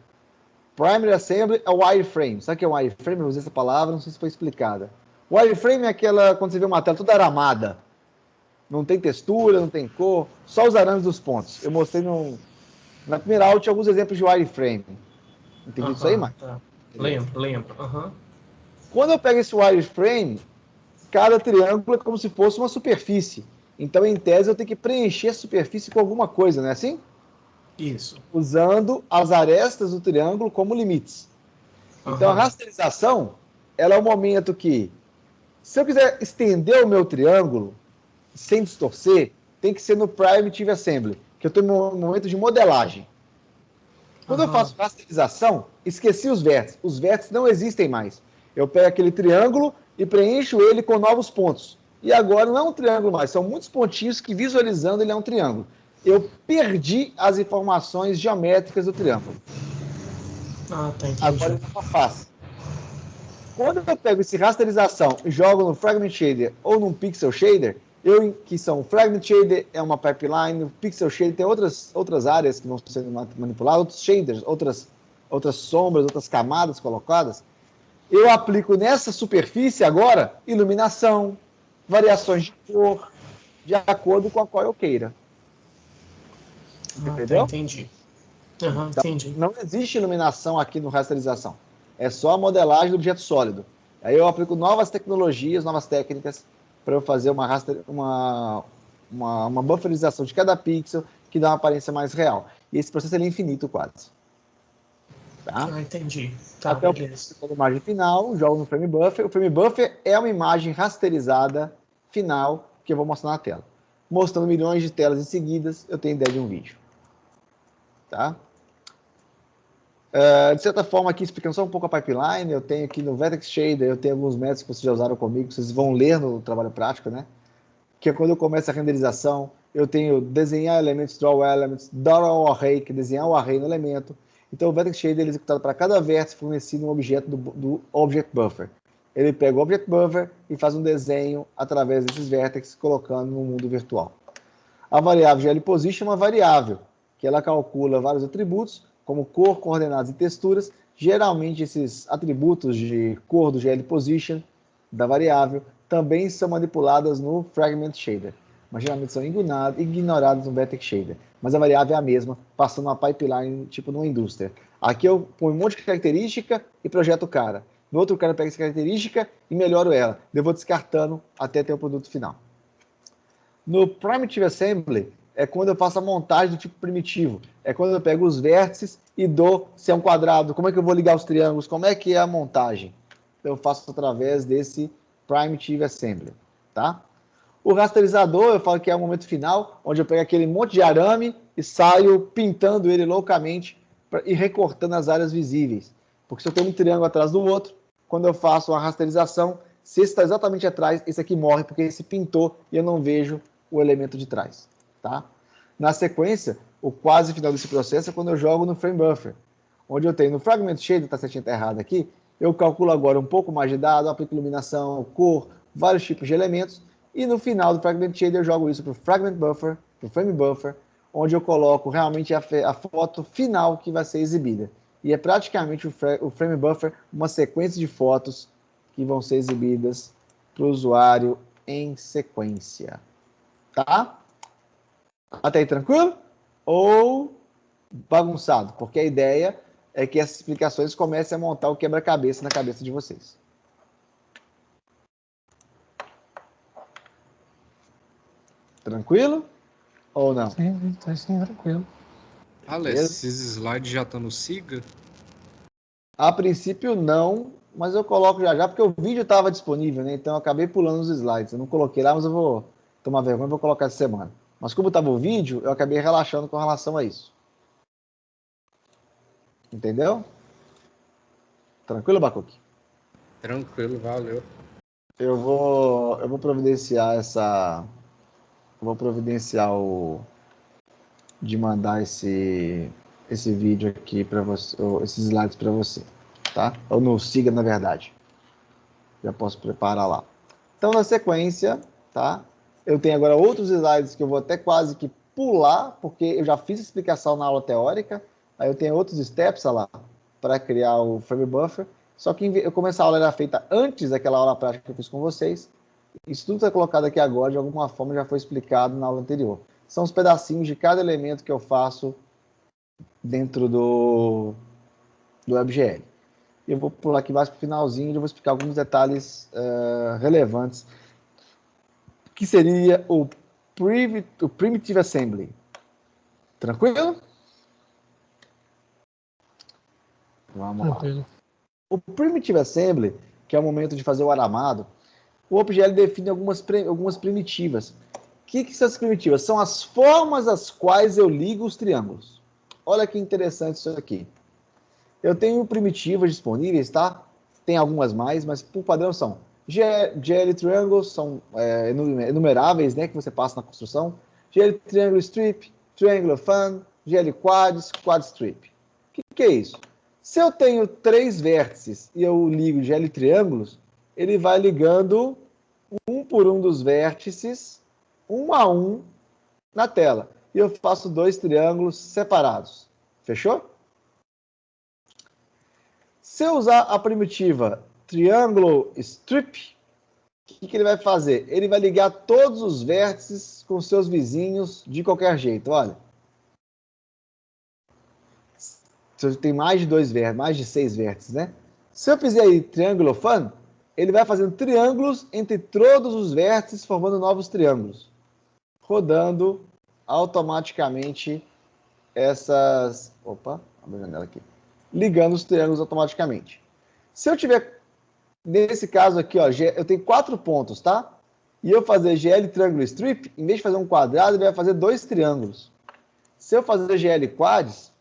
S1: Primary Assembly é o wireframe. Sabe o que é um wireframe? Eu usei essa palavra, não sei se foi explicada. O wireframe é aquela, quando você vê uma tela toda aramada. Não tem textura, não tem cor, só os arames dos pontos. Eu mostrei na primeira aula, tinha alguns exemplos de wireframe. Entendi isso aí, Marcos?
S2: Tá. Lembro.
S1: Quando eu pego esse wireframe, cada triângulo é como se fosse uma superfície. Então, em tese, eu tenho que preencher a superfície com alguma coisa, não é assim?
S2: Isso.
S1: Usando as arestas do triângulo como limites. Então, a rasterização, ela é o momento que, se eu quiser estender o meu triângulo, sem distorcer, tem que ser no Primitive Assembly, que eu estou no momento de modelagem. Quando eu faço rasterização, esqueci os vértices. Os vértices não existem mais. Eu pego aquele triângulo e preencho ele com novos pontos. E agora não é um triângulo mais, são muitos pontinhos que, visualizando, ele é um triângulo. Eu perdi as informações geométricas do triângulo.
S2: Tá, entendi.
S1: Agora ele é uma face. Quando eu pego esse rasterização e jogo no Fragment Shader ou no Pixel Shader, que são Fragment Shader é uma pipeline, o Pixel Shader tem outras áreas que vão sendo manipuladas, outros shaders, outras sombras, outras camadas colocadas. Eu aplico nessa superfície agora iluminação, variações de cor, de acordo com a qual eu queira. Entendeu?
S2: Entendi.
S1: Então,
S2: Entendi.
S1: não existe iluminação aqui no rasterização. é só a modelagem do objeto sólido. Aí eu aplico novas tecnologias, novas técnicas para eu fazer uma bufferização de cada pixel que dá uma aparência mais real. E esse processo é infinito quase. Tá?
S2: Ah, entendi. Tá,
S1: Até
S2: beleza.
S1: a imagem final, jogo no frame buffer. O frame buffer é uma imagem rasterizada final que eu vou mostrar na tela. Mostrando milhões de telas em seguidas, eu tenho ideia de um vídeo. Tá? De certa forma, aqui explicando só um pouco a pipeline, eu tenho aqui no Vertex Shader, eu tenho alguns métodos que vocês já usaram comigo, que vocês vão ler no trabalho prático, né? Que é quando eu começo a renderização, eu tenho desenhar elementos, draw elements, draw array, que é desenhar o array no elemento. Então, o Vertex Shader ele é executado para cada vértice fornecido um objeto do Object Buffer. Ele pega o Object Buffer e faz um desenho através desses vértices, colocando no mundo virtual. A variável GLPosition é uma variável que ela calcula vários atributos, como cor, coordenadas e texturas. Geralmente, esses atributos de cor do GLPosition, da variável, também são manipuladas no Fragment Shader, mas geralmente são ignoradas no Vertex Shader. Mas a variável é a mesma, passando uma pipeline tipo numa indústria. Aqui eu ponho um monte de característica e projeto o cara. No outro cara pega essa característica e melhoro ela. Eu vou descartando até ter o produto final. No Primitive Assembly é quando eu faço a montagem do tipo primitivo. É quando eu pego os vértices e dou se é um quadrado, como é que eu vou ligar os triângulos, como é que é a montagem. Eu faço através desse Primitive Assembly, tá? O rasterizador, eu falo que é o momento final, onde eu pego aquele monte de arame e saio pintando ele loucamente e recortando as áreas visíveis. Porque se eu tenho um triângulo atrás do outro, quando eu faço a rasterização, se esse está exatamente atrás, esse aqui morre porque esse pintou e eu não vejo o elemento de trás, tá? Na sequência, o quase final desse processo é quando eu jogo no Frame Buffer, onde eu tenho no Fragment Shader, tá certinho, tá errado aqui, eu calculo agora um pouco mais de dado, aplico iluminação, cor, vários tipos de elementos, e no final do Fragment Shader eu jogo isso para o Fragment Buffer, para o Frame Buffer, onde eu coloco realmente a foto final que vai ser exibida. E é praticamente o Frame Buffer uma sequência de fotos que vão ser exibidas para o usuário em sequência. Tá? Até aí tranquilo? Ou bagunçado? Porque a ideia é que essas explicações comecem a montar o quebra-cabeça na cabeça de vocês. Tranquilo? Ou não?
S3: Sim, tá sim, tranquilo.
S5: Alex, esses slides já estão no Siga?
S1: A princípio não, mas eu coloco já já, porque o vídeo estava disponível, né? Então eu acabei pulando os slides. Eu não coloquei lá, mas eu vou tomar vergonha e vou colocar essa semana. Mas como estava o vídeo, eu acabei relaxando com relação a isso. Entendeu? Tranquilo, Bacuque?
S5: Tranquilo, valeu.
S1: Eu vou providenciar essa... Eu vou providenciar de mandar esse vídeo aqui para você, esses slides para você, tá? Ou no Siga, na verdade. Já posso preparar lá. Então, na sequência, tá? Eu tenho agora outros slides que eu vou até quase que pular, porque eu já fiz a explicação na aula teórica, aí eu tenho outros steps lá para criar o Frame Buffer, só que como essa aula era feita antes daquela aula prática que eu fiz com vocês, isso tudo está colocado aqui agora, de alguma forma já foi explicado na aula anterior. São os pedacinhos de cada elemento que eu faço dentro do WebGL. Eu vou pular aqui mais para o finalzinho e eu vou explicar alguns detalhes relevantes, que seria o Primitive Assembly. Tranquilo? Vamos
S3: Tranquilo.
S1: lá. O Primitive Assembly, que é o momento de fazer o aramado, o OpenGL define algumas primitivas. O que são as primitivas? São as formas às quais eu ligo os triângulos. Olha que interessante isso aqui. Eu tenho primitivas disponíveis, tá? Tem algumas mais, mas por padrão são GL Triangles, são enumeráveis, né, que você passa na construção. GL Triangle Strip, Triangular Fan, GL Quads, Quad Strip. O que é isso? Se eu tenho 3 vértices e eu ligo GL Triângulos, ele vai ligando um por um dos vértices, um a um, na tela. E eu faço 2 triângulos separados. Fechou? Se eu usar a primitiva Triangle Strip, o que ele vai fazer? Ele vai ligar todos os vértices com seus vizinhos de qualquer jeito. Olha. Se eu tenho mais de 2 vértices, mais de 6 vértices, né? Se eu fizer aí triângulo fan, ele vai fazendo triângulos entre todos os vértices, formando novos triângulos, rodando automaticamente essas... Opa, abre a janela aqui. Ligando os triângulos automaticamente. Se eu tiver, nesse caso aqui, ó, eu tenho 4 pontos, tá? E eu fazer GL triângulo strip, em vez de fazer um quadrado, ele vai fazer 2 triângulos. Se eu fazer GL quads,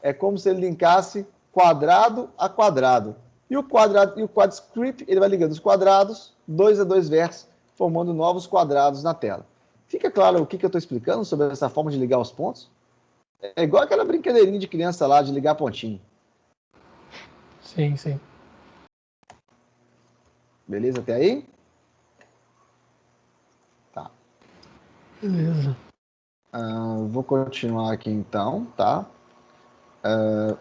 S1: é como se ele linkasse quadrado a quadrado. E o quadrado e o quad strip, ele vai ligando os quadrados, 2 a 2 vértices, formando novos quadrados na tela. Fica claro o que eu estou explicando sobre essa forma de ligar os pontos? É igual aquela brincadeirinha de criança lá, de ligar pontinho.
S3: Sim, sim.
S1: Beleza até aí? Tá.
S3: Beleza.
S1: Vou continuar aqui então, tá?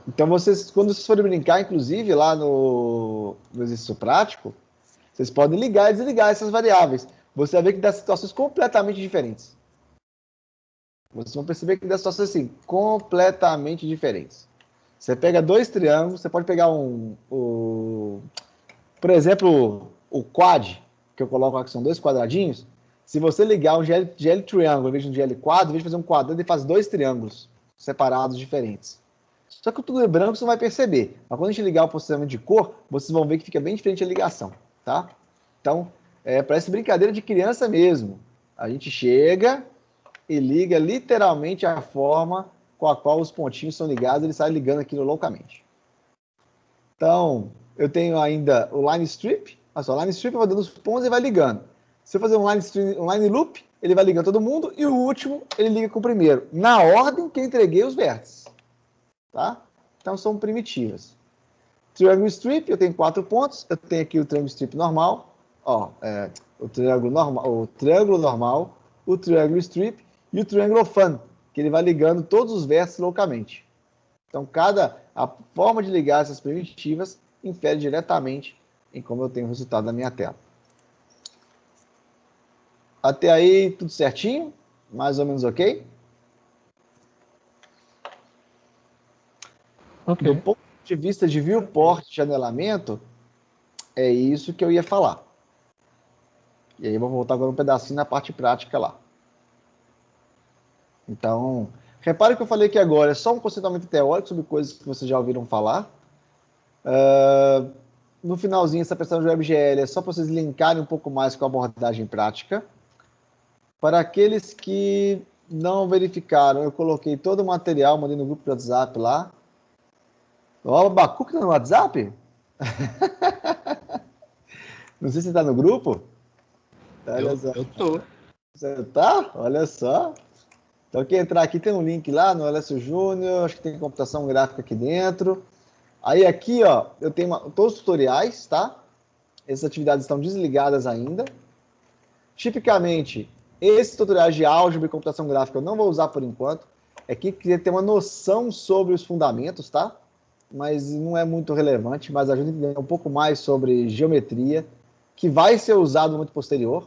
S1: Então, quando vocês forem brincar, inclusive, lá no exercício prático, vocês podem ligar e desligar essas variáveis. Você vai ver que dá situações completamente diferentes. Vocês vão perceber que dá situações assim, completamente diferentes. Você pega 2 triângulos, você pode pegar por exemplo, o quad, que eu coloco aqui, são 2 quadradinhos. Se você ligar um GL triângulo em vez de um GL quadro, em vez de fazer um quadrado, ele faz 2 triângulos separados, diferentes. Só que tudo é branco, você não vai perceber. Mas quando a gente ligar o posicionamento de cor, vocês vão ver que fica bem diferente a ligação, tá? Então, parece brincadeira de criança mesmo. A gente chega e liga literalmente a forma com a qual os pontinhos são ligados, ele sai ligando aquilo loucamente. Então, eu tenho ainda o line strip. Olha só, o line strip vai dando os pontos e vai ligando. Se eu fazer um line loop, ele vai ligando todo mundo e o último ele liga com o primeiro, na ordem que eu entreguei os vértices. Tá? Então, são primitivas. Triângulo strip, eu tenho 4 pontos. Eu tenho aqui o triângulo strip normal, ó, o triângulo normal, o triângulo strip e o triângulo fan, que ele vai ligando todos os vértices localmente. Então, a forma de ligar essas primitivas infere diretamente em como eu tenho o resultado da minha tela. Até aí, tudo certinho? Mais ou menos ok?
S3: Ok.
S1: Do ponto de vista de viewport de janelamento, é isso que eu ia falar. E aí eu vou voltar agora um pedacinho na parte prática lá. Então, repare que eu falei aqui agora, é só um conceituamento teórico sobre coisas que vocês já ouviram falar. No finalzinho, essa questão de WebGL é só para vocês linkarem um pouco mais com a abordagem prática. Para aqueles que não verificaram, eu coloquei todo o material, mandei no grupo do WhatsApp lá. Ó, o Bacu que tá no WhatsApp? Não sei se você tá no grupo.
S5: Eu tô.
S1: Você tá? Olha só. Então, quem entrar aqui tem um link lá no Alessio Júnior, acho que tem computação gráfica aqui dentro. Aí aqui, ó, eu tenho todos os tutoriais, tá? Essas atividades estão desligadas ainda. Tipicamente, esses tutoriais de álgebra e computação gráfica eu não vou usar por enquanto. É que queria ter uma noção sobre os fundamentos, tá? Mas não é muito relevante, mas ajuda a entender um pouco mais sobre geometria, que vai ser usado muito posterior.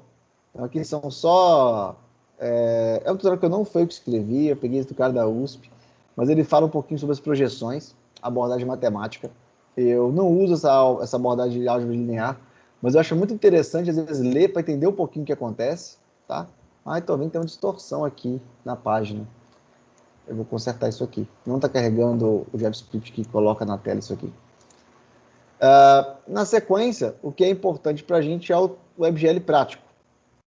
S1: Então, aqui são só... É um tutorial que eu não foi eu que escrevi, eu peguei esse do cara da USP, mas ele fala um pouquinho sobre as projeções, abordagem matemática. Eu não uso essa abordagem de álgebra linear, mas eu acho muito interessante, às vezes, ler para entender um pouquinho o que acontece, tá? Tô vendo que tem uma distorção aqui na página. Eu vou consertar isso aqui. Não está carregando o JavaScript que coloca na tela isso aqui. Na sequência, o que é importante para a gente é o WebGL prático.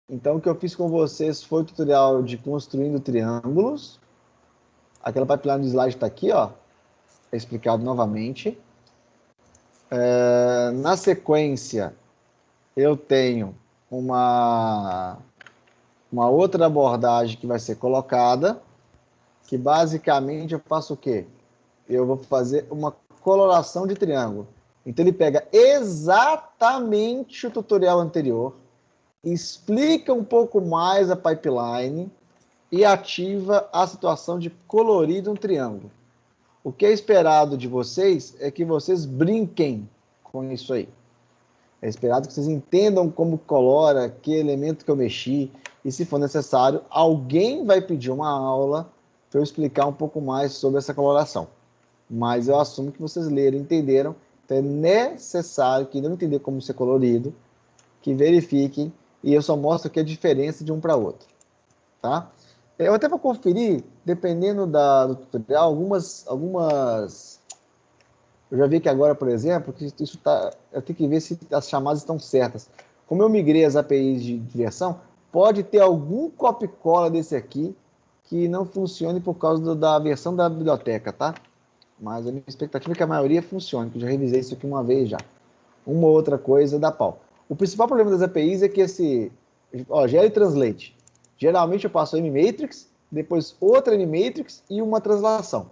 S1: Então, o que eu fiz com vocês foi o tutorial de construindo triângulos. Aquela pipeline do slide está aqui, ó. É explicado novamente. Na sequência, eu tenho uma outra abordagem que vai ser colocada, que basicamente eu faço o quê? Eu vou fazer uma coloração de triângulo. Então, ele pega exatamente o tutorial anterior, explica um pouco mais a pipeline e ativa a situação de colorir de um triângulo. O que é esperado de vocês é que vocês brinquem com isso aí. É esperado que vocês entendam como colora, que elemento que eu mexi, e se for necessário, alguém vai pedir uma aula para eu explicar um pouco mais sobre essa coloração. Mas eu assumo que vocês leram e entenderam Então é necessário que não entender como ser colorido, que verifiquem, e eu só mostro aqui a diferença de um para outro, tá? Eu até vou conferir, dependendo do tutorial, algumas... Eu já vi que agora, por exemplo, que isso tá, eu tenho que ver se as chamadas estão certas. Como eu migrei as APIs de versão, pode ter algum copy-cola desse aqui que não funcione por causa da versão da biblioteca, tá? Mas a minha expectativa é que a maioria funcione, que eu já revisei isso aqui uma vez já. Uma ou outra coisa dá pau. O principal problema das APIs é que GL Translate. Geralmente eu passo MMatrix, depois outra MMatrix e uma translação.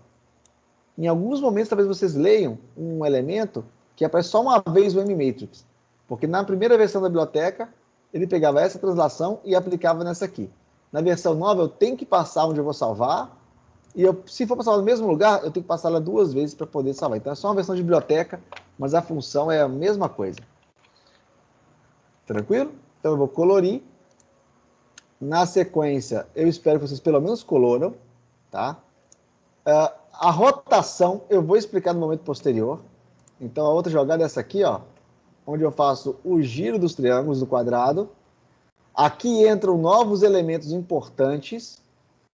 S1: Em alguns momentos, talvez vocês leiam um elemento que aparece só uma vez o MMatrix. Porque na primeira versão da biblioteca, ele pegava essa translação e aplicava nessa aqui. Na versão nova, eu tenho que passar onde eu vou salvar. E se for passar no mesmo lugar, eu tenho que passar ela 2 vezes para poder salvar. Então é só uma versão de biblioteca, mas a função é a mesma coisa. Tranquilo? Então eu vou colorir. Na sequência, eu espero que vocês pelo menos coloram, tá? A rotação eu vou explicar no momento posterior. Então a outra jogada é essa aqui, ó, onde eu faço o giro dos triângulos do quadrado. Aqui entram novos elementos importantes,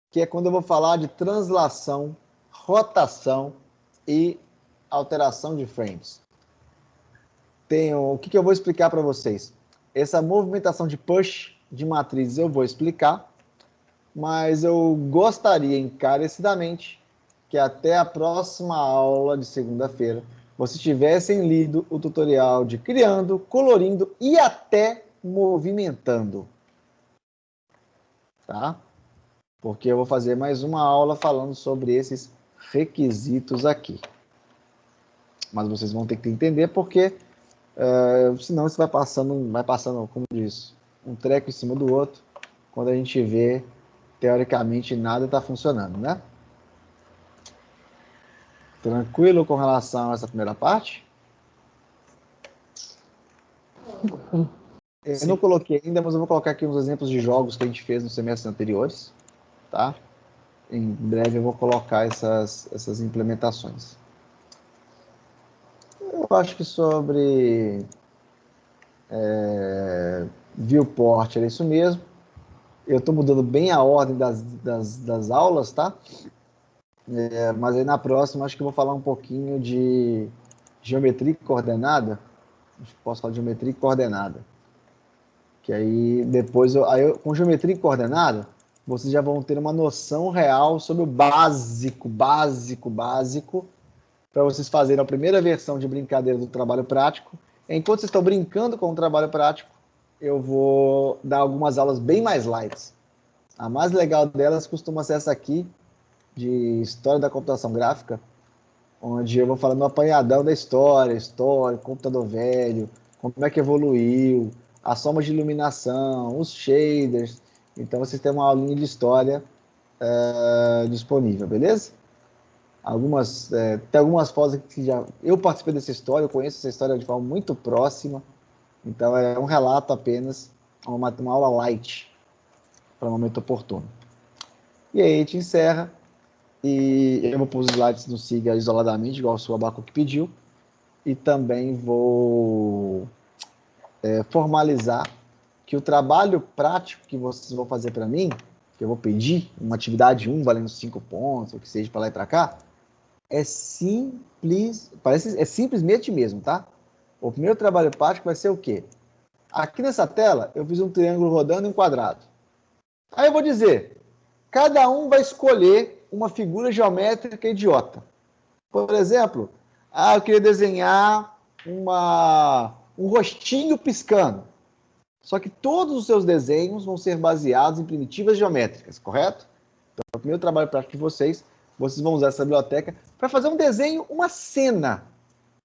S1: que é quando eu vou falar de translação, rotação e alteração de frames. O que eu vou explicar para vocês? Essa movimentação de push de matrizes eu vou explicar, mas eu gostaria encarecidamente que até a próxima aula de segunda-feira vocês tivessem lido o tutorial de criando, colorindo e até movimentando. Tá? Porque eu vou fazer mais uma aula falando sobre esses requisitos aqui. Mas vocês vão ter que entender porque senão isso vai passando, como diz, um treco em cima do outro, quando a gente vê, teoricamente, nada está funcionando, né? Tranquilo com relação a essa primeira parte? Eu não coloquei ainda, mas eu vou colocar aqui uns exemplos de jogos que a gente fez nos semestres anteriores, tá? Em breve eu vou colocar essas implementações. Eu acho que sobre viewport era isso mesmo. Eu estou mudando bem a ordem das aulas, tá? Mas aí na próxima acho que eu vou falar um pouquinho de geometria coordenada. Acho que posso falar de geometria coordenada. Que aí depois, com geometria coordenada, vocês já vão ter uma noção real sobre o básico, para vocês fazerem a primeira versão de brincadeira do trabalho prático. Enquanto vocês estão brincando com o trabalho prático, eu vou dar algumas aulas bem mais light. A mais legal delas costuma ser essa aqui, de História da Computação Gráfica, onde eu vou falando um apanhadão da história, computador velho, como é que evoluiu, as formas de iluminação, os shaders. Então vocês têm uma aulinha de história disponível, beleza? Tem algumas fotos que eu participei dessa história, eu conheço essa história de forma muito próxima, então é um relato apenas, uma aula light para o momento oportuno. E aí a gente encerra, e eu vou pôr os slides no Siga isoladamente, igual o seu Abacuque pediu, e também vou formalizar que o trabalho prático que vocês vão fazer para mim, que eu vou pedir, uma atividade 1 valendo 5 pontos, ou que seja para lá e para cá, é simplesmente mesmo, tá? O primeiro trabalho prático vai ser o quê? Aqui nessa tela, eu fiz um triângulo rodando em um quadrado. Aí eu vou dizer, cada um vai escolher uma figura geométrica idiota. Por exemplo, eu queria desenhar um rostinho piscando. Só que todos os seus desenhos vão ser baseados em primitivas geométricas, correto? Então, o primeiro trabalho prático de vocês vão usar essa biblioteca para fazer um desenho, uma cena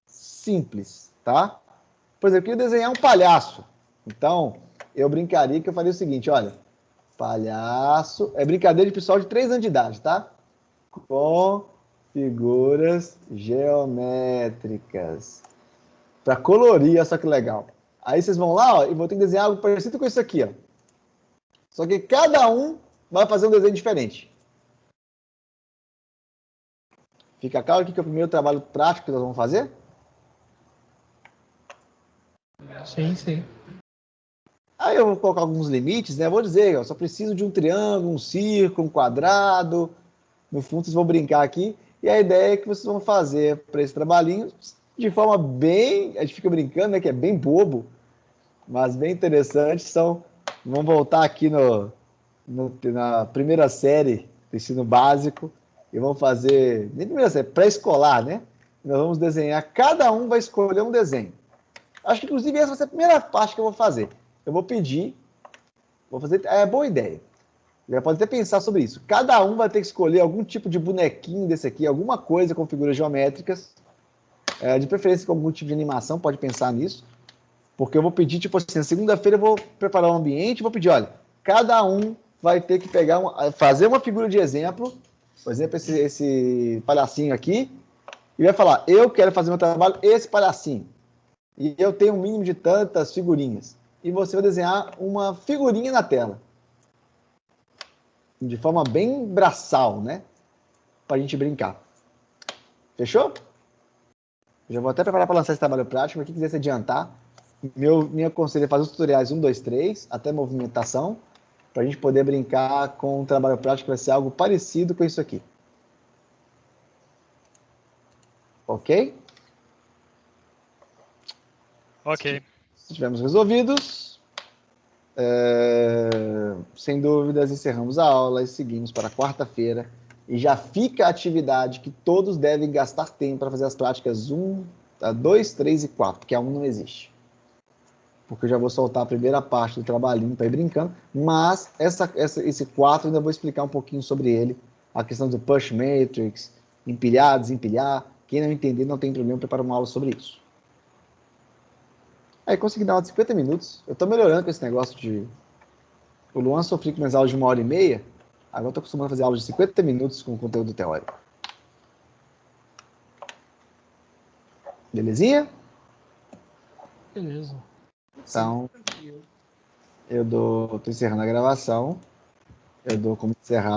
S1: simples, tá? Por exemplo, eu queria desenhar um palhaço. Então, eu brincaria que eu faria o seguinte, olha, palhaço, é brincadeira de pessoal de 3 anos de idade, tá? Com figuras geométricas. Para colorir, olha só que legal. Aí vocês vão lá, ó, e vão ter que desenhar algo parecido com isso aqui, ó. Só que cada um vai fazer um desenho diferente. Fica claro que é o primeiro trabalho prático que nós vamos fazer?
S3: Sim, sim.
S1: Aí eu vou colocar alguns limites, né? Eu vou dizer, eu só preciso de um triângulo, um círculo, um quadrado. No fundo, vocês vão brincar aqui. E a ideia é que vocês vão fazer para esse trabalhinho de forma bem... A gente fica brincando, né? Que é bem bobo, mas bem interessante. Vamos voltar aqui na primeira série do ensino básico e vamos fazer... Nem primeira série, pré-escolar, né? Nós vamos desenhar, cada um vai escolher um desenho. Acho que, inclusive, essa vai ser a primeira parte que eu vou fazer. Eu vou pedir, vou fazer... É boa ideia. Já pode até pensar sobre isso. Cada um vai ter que escolher algum tipo de bonequinho desse aqui, alguma coisa com figuras geométricas, de preferência com algum tipo de animação, pode pensar nisso. Porque eu vou pedir, tipo assim, na segunda-feira eu vou preparar um ambiente, vou pedir, olha, cada um vai ter que fazer uma figura de exemplo, por exemplo, esse palhacinho aqui, e vai falar, eu quero fazer meu trabalho, esse palhacinho. E eu tenho um mínimo de tantas figurinhas. E você vai desenhar uma figurinha na tela. De forma bem braçal, né? Pra gente brincar. Fechou? Já vou até preparar para lançar esse trabalho prático. Quem quiser se adiantar, meu conselho é fazer os tutoriais 1, 2, 3, até movimentação, para a gente poder brincar com um trabalho prático que vai ser algo parecido com isso aqui. Ok?
S6: Ok.
S1: Se tivermos resolvidos, sem dúvidas, encerramos a aula e seguimos para quarta-feira. E já fica a atividade que todos devem gastar tempo para fazer as práticas 1, 2, 3 e 4, porque a 1 não existe. Porque eu já vou soltar a primeira parte do trabalhinho para ir brincando, mas esse 4 eu ainda vou explicar um pouquinho sobre ele, a questão do push matrix, empilhar, desempilhar. Quem não entender não tem problema, prepara uma aula sobre isso. Aí consegui dar uns 50 minutos. Eu estou melhorando com esse negócio de... O Luan sofri com minhas aulas de 1h30, agora estou acostumado a fazer aulas de 50 minutos com conteúdo teórico. Belezinha?
S3: Beleza.
S1: Então, estou encerrando a gravação. Eu dou como encerrar